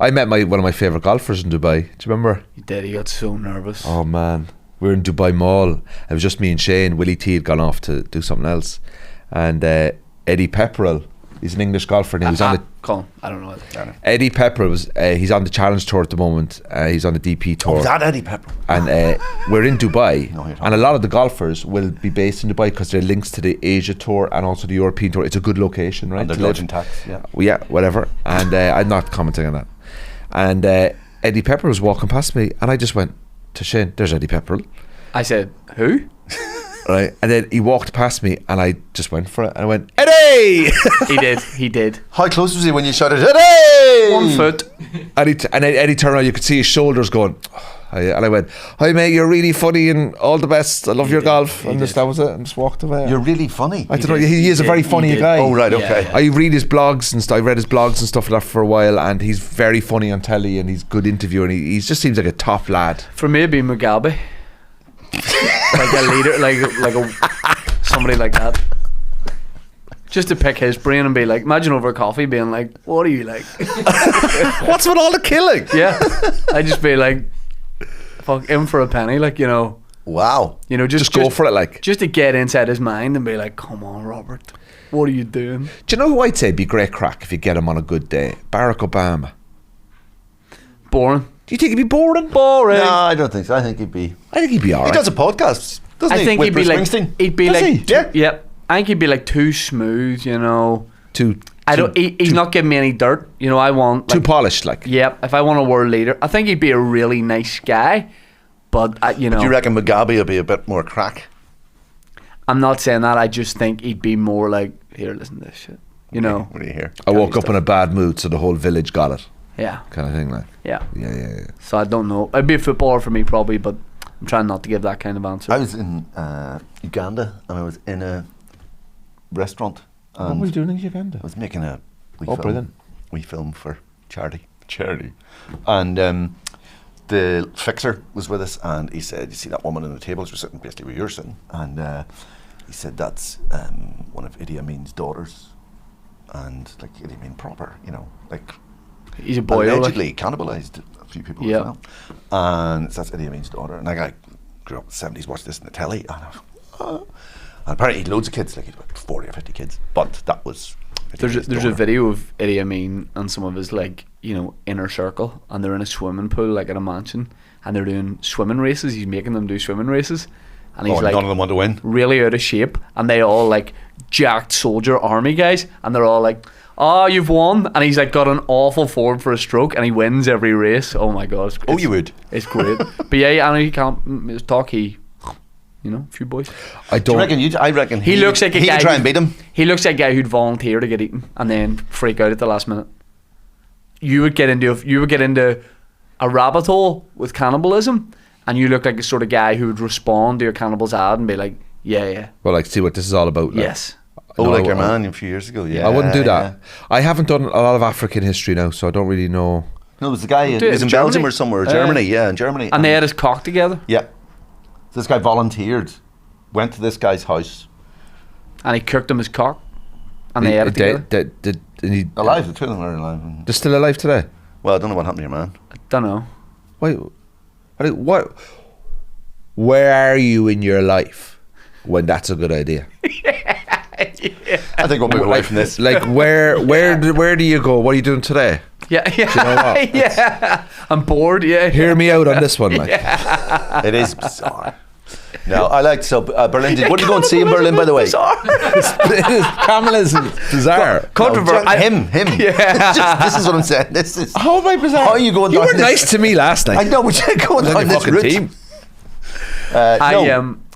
F: I met one of my favourite golfers in Dubai. Do you remember?
B: He did. He got so nervous.
F: Oh man, we were in Dubai Mall. It was just me and Shane. Willy T had gone off to do something else, and Eddie Pepperell. He's an English golfer, and he was on the.
B: Colin, I don't know.
F: Eddie Pepperell was. He's on the Challenge Tour at the moment. He's on the DP Tour.
E: Oh, that Eddie Pepper.
F: And we're in Dubai,
E: No, you're not.
F: and a lot of the golfers will be based in Dubai because they're links to the Asia Tour and also the European Tour. It's a good location, right?
E: And they're
F: to live.
E: dodging tax, yeah.
F: Well, yeah, whatever. And I'm not commenting on that. And Eddie Pepperell was walking past me, and I just went to Shane, "There's Eddie Pepperell."
B: I said, who?
F: Right, and then he walked past me, and I just went for it, and I went, "Eddie!"
B: He did.
E: How close was he when you shouted, "Eddie!"
B: 1 foot.
F: and then Eddie turned around, you could see his shoulders going, and I went, "Hi mate, you're really funny and all the best. I love your golf." And that was it, and just walked away.
E: You're really funny.
F: I don't know. He is a very funny guy.
E: Oh, right, okay.
B: Yeah.
F: I read his blogs and I read his blogs and stuff like that for a while, and he's very funny on telly, and he's a good interviewer, and he just seems like a top lad.
B: For me, it'd be Mugabe. like a leader, like a somebody like that. Just to pick his brain and be like, imagine over coffee being like, what are you like?
F: What's with all the killing?
B: Yeah, I'd just be like, fuck, in for a penny, like, you know.
E: Wow.
B: You know,
F: Just go for it, like.
B: just to get inside his mind and be like, come on, Robert, what are you doing?
F: Do you know who I'd say would be great crack if you get him on a good day? Barack Obama.
B: Boring.
F: Do you think he'd be boring?
B: Boring.
E: No, I don't think so. I think he'd be
F: alright.
E: He does a podcast, doesn't he?
B: I think
E: with
B: he'd be
E: Bruce
B: like,
E: Springsteen?
B: he'd be
E: Does
B: like,
E: he? Yeah.
B: Yep. I think he'd be like too smooth, you know. He's not giving me any dirt, you know. I want
F: Too
B: like,
F: polished, like.
B: Yep. If I want a world leader, I think he'd be a really nice guy, but you know.
E: Do you reckon Mugabe will be a bit more crack?
B: I'm not saying that. I just think he'd be more like, here, listen to this shit, you know.
E: What do you hear?
F: I woke up in a bad mood, so the whole village got it.
B: Yeah.
F: Kind of thing, like.
B: Yeah.
F: Yeah.
B: So I don't know. It'd be a footballer for me probably, but I'm trying not to give that kind of answer.
E: I was in Uganda and I was in a restaurant.
F: What
E: And
F: were you doing in Uganda?
E: I was making a
F: brilliant.
E: wee film for charity. And the fixer was with us, and he said, "You see that woman on the table? She was sitting basically where you're sitting." And he said, "That's one of Idi Amin's daughters." And like Idi Amin proper, you know, like
B: He's a boy.
E: allegedly cannibalised a few people
B: Yeah.
E: as well. And so that's Idi Amin's daughter. And like, I grew up in the 70s, watched this in the telly, and I was, and apparently he had loads of kids, like he had about 40 or 50 kids. But that was
B: There's a video of Idi Amin and some of his, like, you know, inner circle, and they're in a swimming pool, like at a mansion, and they're doing swimming races. He's making them do swimming races, and he's like,
E: none of them want to win.
B: really out of shape, and they all like jacked soldier army guys, and they're all like, "Oh, you've won!" And he's like got an awful form for a stroke, and he wins every race. Oh my god!
E: Oh, you would.
B: It's great. But yeah, I know he can't talk. He, you know, a few boys.
F: I
E: Do you
F: don't.
E: reckon I reckon
B: He looks like a
E: he
B: guy
E: could try
B: who-
E: and beat him.
B: He looks like a guy who'd volunteer to get eaten and then freak out at the last minute. You would get into a rabbit hole with cannibalism, and you look like the sort of guy who would respond to your cannibal's ad and be like, yeah,
F: Well, like, see what this is all about. Like.
B: yes.
E: Oh,
F: No,
E: like your
F: I-
E: man a few years ago. Yeah,
F: I wouldn't do that.
E: yeah.
F: I haven't done a lot of African history now, so I don't really know.
E: No, it was the guy. He
B: Do it
E: was
B: in
E: in Belgium
B: Germany.
E: or somewhere. Germany, yeah, in Germany.
B: And they had his cock together,
E: yeah. So this guy volunteered, went to this guy's house.
B: and he cooked him his cock, and they had it together.
F: And he,
E: Alive, the two of them are alive.
F: they're still alive today.
E: Well, I don't know what happened to your man.
B: I don't know.
F: Wait, what? Where are you in your life when that's a good idea?
E: I think we'll move away from this.
F: Like, where do you go? What are you doing today?
B: Yeah,
F: you know what?
B: yeah. I'm bored. Yeah.
F: Hear me out on this one, like.
E: It is bizarre. No, I liked Berlin. What did you go and see in Berlin, by the way?
F: Kamala is bizarre.
B: Controversial.
E: Him.
B: Yeah.
E: This is what I'm saying. This is.
F: How am I bizarre?
E: How are you going
F: You
E: down
F: were
E: this-
F: nice to me last night.
E: I know, but you're going
F: On
E: down
F: your
E: this
F: fucking
E: route.
F: team.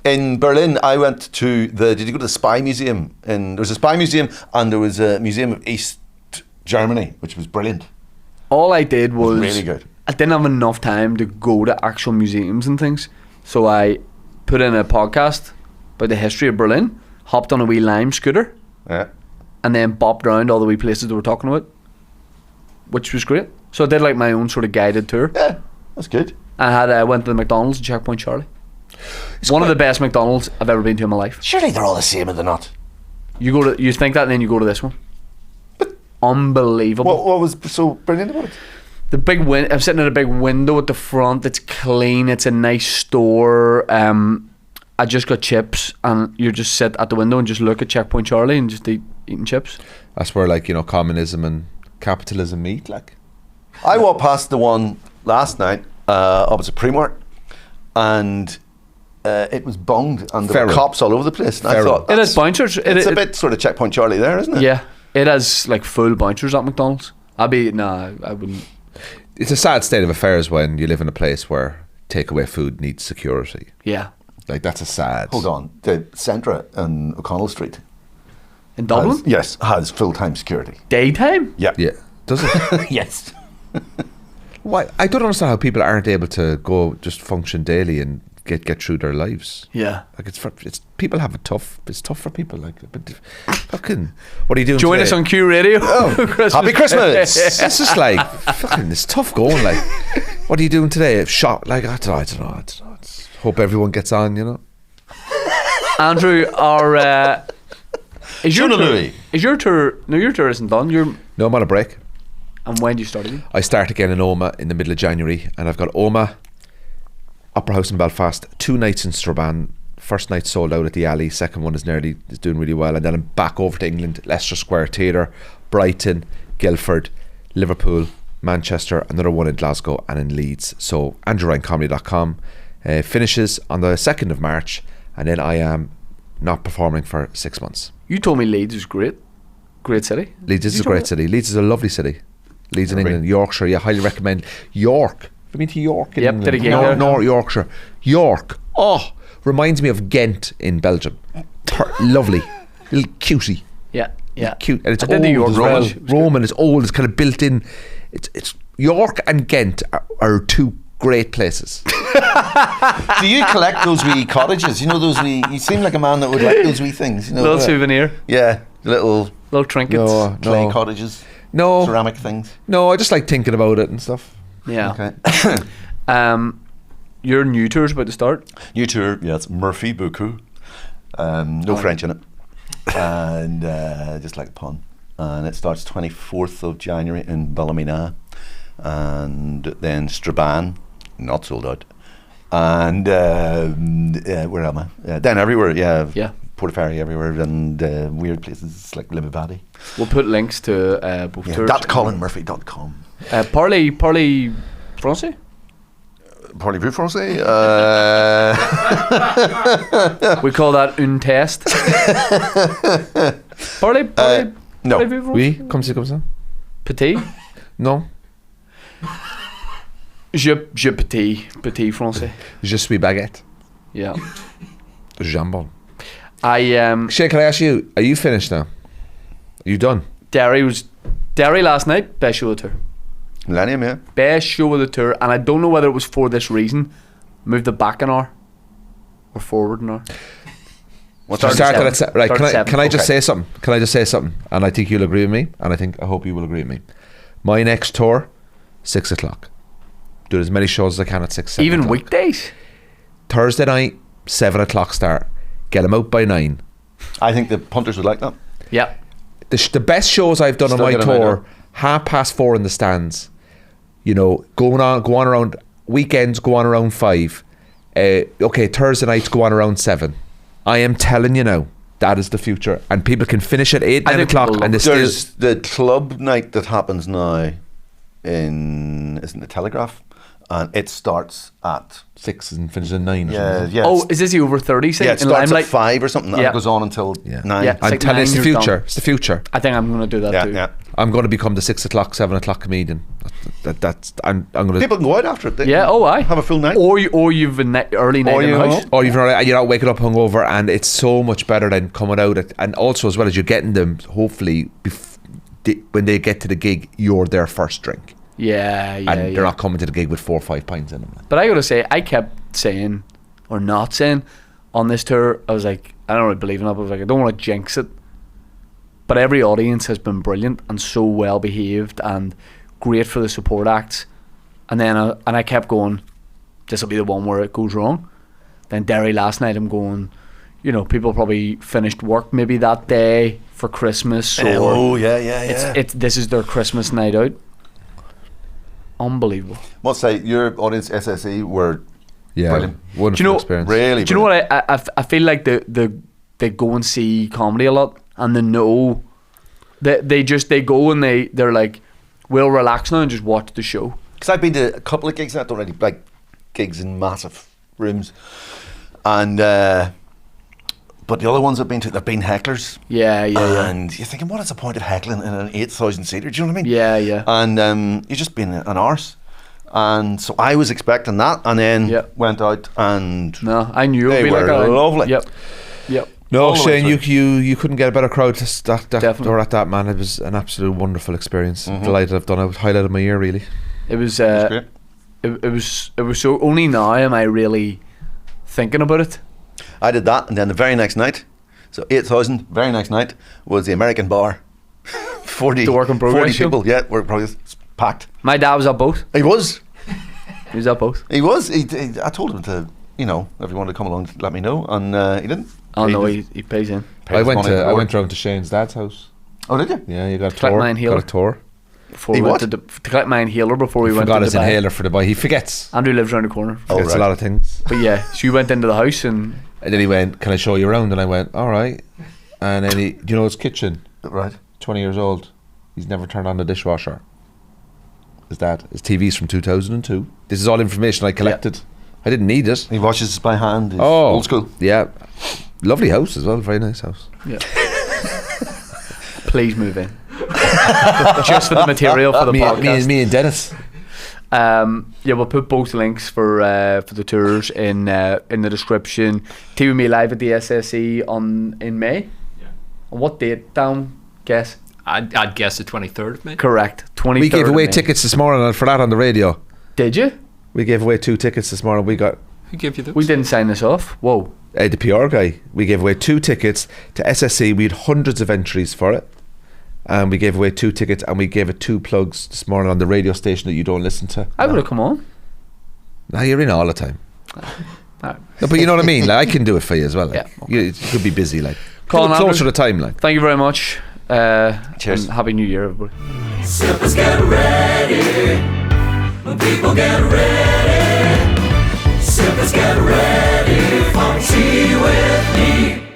E: In Berlin, I went to Did you go to the Spy Museum? There was a Spy Museum, and there was a Museum of East Germany, which was brilliant.
B: All I did was
E: really good.
B: I didn't have enough time to go to actual museums and things, so I put in a podcast about the history of Berlin, hopped on a wee Lime scooter,
E: Yeah.
B: and then bopped around all the wee places they were talking about, which was great. So I did like my own sort of guided tour.
E: Yeah, that's good.
B: I went to the McDonald's in Checkpoint Charlie. It's one of the best McDonald's I've ever been to in my life.
E: Surely they're all the same, are they not?
B: You think that, and then you go to this one. Unbelievable.
E: What was so brilliant about it?
B: The big I'm sitting at a big window at the front. It's clean. It's a nice store. I just got chips, and you just sit at the window and just look at Checkpoint Charlie and just eating chips.
F: That's where, like, you know, communism and capitalism meet, like.
E: I walked past the one last night opposite Primark, and it was bunged, and there were
F: Feral.
E: cops all over the place. And I
F: Feral.
E: thought,
B: It has bouncers.
E: it's a bit sort of Checkpoint Charlie there, isn't it?
B: Yeah, it has like full bouncers at McDonald's. I wouldn't.
F: It's a sad state of affairs when you live in a place where takeaway food needs security.
B: Yeah,
F: Like, that's a sad.
E: Hold on. The Centra on O'Connell Street
B: in Dublin,
E: has full-time security.
B: daytime.
E: Yeah.
F: Yeah. Does it?
E: Yes.
F: Why? I don't understand how people aren't able to go just function daily and get through their lives.
B: Yeah.
F: Like, it's people have it tough. It's tough for people. Like, but fucking, what are you doing?
B: Join
F: today?
B: us on Q Radio.
E: Happy Christmas.
F: It's just like fucking. It's tough going. Like, what are you doing today? Shop. Like, I don't know. It's Hope everyone gets on, you know.
B: Andrew, is your
E: Louis.
B: tour? No, your tour isn't done.
F: No, I'm on a break.
B: And when do you start again?
F: I start again in Oma in the middle of January, and I've got Oma, Opera House in Belfast, 2 nights in Strabane. First night sold out at the Alley. Second one is doing really well, and then I'm back over to England, Leicester Square Theatre, Brighton, Guildford, Liverpool, Manchester, another one in Glasgow and in Leeds. So andrewryancomedy.com finishes on the 2nd of March, and then I am not performing for 6 months.
B: You told me Leeds was great city.
F: Leeds is a great city. Leeds is a lovely city. Leeds in England, Yorkshire. Yeah, highly recommend. York. Have you been to York in England?
B: Did a gig there.
F: North Yorkshire. York. Oh, reminds me of Ghent in Belgium. Lovely, little cutie.
B: Yeah.
F: Cute, and it's
B: I did the York
F: old.
B: as well.
F: Roman. It's old. It's kind of built in. It's York and Ghent are 2 great places.
E: Do you collect those wee cottages? You know those wee. You seem like a man that would like those wee things. You know,
B: Little souvenir,
E: Yeah, little
B: trinkets.
E: clay cottages,
F: No,
E: ceramic things.
F: no. I just like thinking about it and stuff.
B: Yeah.
E: Okay.
B: Your new tour's about to start.
E: New tour. Yeah, it's Murphy Beaucoup. No French in it, and just like a pun. And it starts 24th of January in Ballymena, and then Strabane, not sold out, and where am I? Then everywhere,
B: Yeah.
E: Portaferry everywhere, and weird places like Limavady.
B: We'll put links to both tours.
E: .colinmurphy.com.
B: Parlez français?
E: Parlez-vous français?
B: We call that une test. Parlez
E: no.
B: parlez-vous français?
F: Oui, comme ça.
B: Petit?
F: Non,
B: Je petit français.
F: je suis baguette.
B: Yeah.
F: Jambon.
B: Shane,
F: can I ask you? Are you finished now? Are you done?
B: Derry last night, best show of the tour.
E: Millennium, yeah.
B: Best show of the tour, and I don't know whether it was for this reason. Moved it back an hour or forward an hour.
E: What's
F: Started
B: Started
F: at
B: seven.
F: right.
B: Started
F: Can I
B: seven.
F: just say something? Can I just say something? And I think you'll agree with me, and I hope you will agree with me. My next tour, 6 o'clock. Do as many shows as I can at 6, 7
B: Even
F: o'clock.
B: weekdays.
F: Thursday night, 7 o'clock start. Get them out by 9.
E: I think the punters would like that.
B: Yeah.
F: The best shows I've done
E: Still
F: on my
E: get 'em out,
F: tour, 4:30 in the stands. You know, go on around weekends, go on around 5. Okay, Thursday nights go on around 7. I am telling you now, that is the future, and people can finish at 8, 9
B: think
F: o'clock,
B: people
F: and they
E: There's
F: still.
E: the club night that happens now isn't the Telegraph, and it starts at
F: 6 and finishes at 9. or something.
E: yeah.
B: Oh, is this the over 30 thing?
E: yeah, it
B: in
E: starts
B: Limelight?
E: at 5 or something, and
B: Yeah.
E: it goes on until
F: Yeah.
E: 9.
B: Yeah.
F: I'm
B: like
F: telling you, it's the
B: 9 you're
F: future.
B: done.
F: It's the future.
B: I think I'm going to do that
E: yeah,
B: too.
E: yeah.
F: I'm going to become the 6 o'clock, 7 o'clock comedian. I'm going to.
E: People can go out after it. They
B: Yeah,
E: can
B: I
E: have a full night.
B: Or you've a early night
E: Or
B: in the
E: you
B: house.
E: know.
F: Or you're out waking up hungover, and it's so much better than coming out and also as well as you're getting them. Hopefully, when they get to the gig, you're their first drink,
B: Yeah,
F: and
B: yeah.
F: they're not coming to the gig with 4 or 5 pints in them.
B: But I gotta say, I kept saying or not saying on this tour. I was like, I don't really believe in it. I was like, I don't want to jinx it. But every audience has been brilliant and so well behaved and great for the support acts. And then I kept going, this will be the one where it goes wrong. Then Derry last night, I'm going, you know, people probably finished work maybe that day for Christmas. Or
E: Oh, yeah.
B: it's this is their Christmas night out. Unbelievable.
E: Must say, your audience, SSE, were
F: Yeah,
E: brilliant.
F: wonderful
B: Do you know-
F: experience.
E: Really
B: Do you know what I feel like they go and see comedy a lot and they know they go and they're like, we'll relax now and just watch the show.
E: Because I've been to a couple of gigs that already, like gigs in massive rooms, and but the other ones I've been to, they've been hecklers.
B: Yeah.
E: And you're thinking, what is the point of heckling in an 8,000 seater? Do you know what I mean?
B: Yeah.
E: And you're just being an arse. And so I was expecting that, and then
B: Yep.
E: went out, and
B: No, I knew it
E: They
B: would be like
E: were
B: that.
E: lovely.
B: Yep.
F: No,
E: all the way
F: Shane,
E: through.
F: you couldn't get a better crowd to
B: Definitely.
F: door at that, man. It was an absolute wonderful experience.
E: Mm-hmm.
F: Delighted I've done it. Highlight of my year, really.
B: It was
E: it was great.
B: it was so only now am I really thinking about it.
E: I did that, and then the very next night, so 8,000, very next night, was the American Bar. 40,
B: The work in progress
E: 40
B: show?
E: people, yeah, were probably packed.
B: My dad was at both.
E: He was.
B: He was at both.
E: He was. I told him to you know, if you wanted to come along, let me know. And he didn't.
B: Oh no, he pays in.
E: Paid
F: I
E: his
F: went
E: money at the door.
F: round to Shane's dad's house.
E: Oh, did you?
F: Yeah, you got a
B: Collect
F: tour.
B: my inhaler.
F: Got a tour.
B: Before
E: He
B: we went
E: what?
B: to collect my inhaler before we went to
F: Forgot his
B: Dubai.
F: inhaler for Dubai. He forgets.
B: Andrew lives around the corner.
E: Oh,
F: Forgets
E: right.
F: a lot of things.
B: But yeah, so you went into the house and
F: And then he went, "Can I show you around?" And I went, "All right." And then he, do you know his kitchen?
E: Right.
F: 20 years old. He's never turned on the dishwasher. His dad. His TV's from 2002. This is all information I collected. I didn't need it.
E: He washes by hand. He's
F: Oh,
E: old school.
F: Yeah, lovely house as well. Very nice house.
B: yeah. Please move in. Just for the material for the podcast.
F: Me and Dennis.
B: Yeah, we'll put both links for the tours in the description. TV Me live at the SSE in May.
C: Yeah.
B: On what date? Down guess.
C: I'd guess the 23rd of May.
B: Correct. 23rd.
F: We gave
B: of
F: away
B: May.
F: tickets this morning for that on the radio.
B: Did you?
F: We gave away 2 tickets this morning. We got
C: Who gave you those?
B: We didn't sign this off. Whoa.
F: the PR guy. We gave away 2 tickets to SSE. We had hundreds of entries for it. And we gave away 2 tickets, and we gave it 2 plugs this morning on the radio station that you don't listen to.
B: I would have come on.
F: Now you're in all the time.
B: Alright.
F: No, but you know what I mean. Like, I can do it for you as well. Like.
B: Yeah, okay.
F: You could be busy. Like,
B: Colin,
F: closer
B: Andrew.
F: to time. Like,
B: Thank you very much.
E: Cheers.
B: And Happy New Year, everybody.
A: Sippers get ready. People get ready. Sippers get ready for tea with me.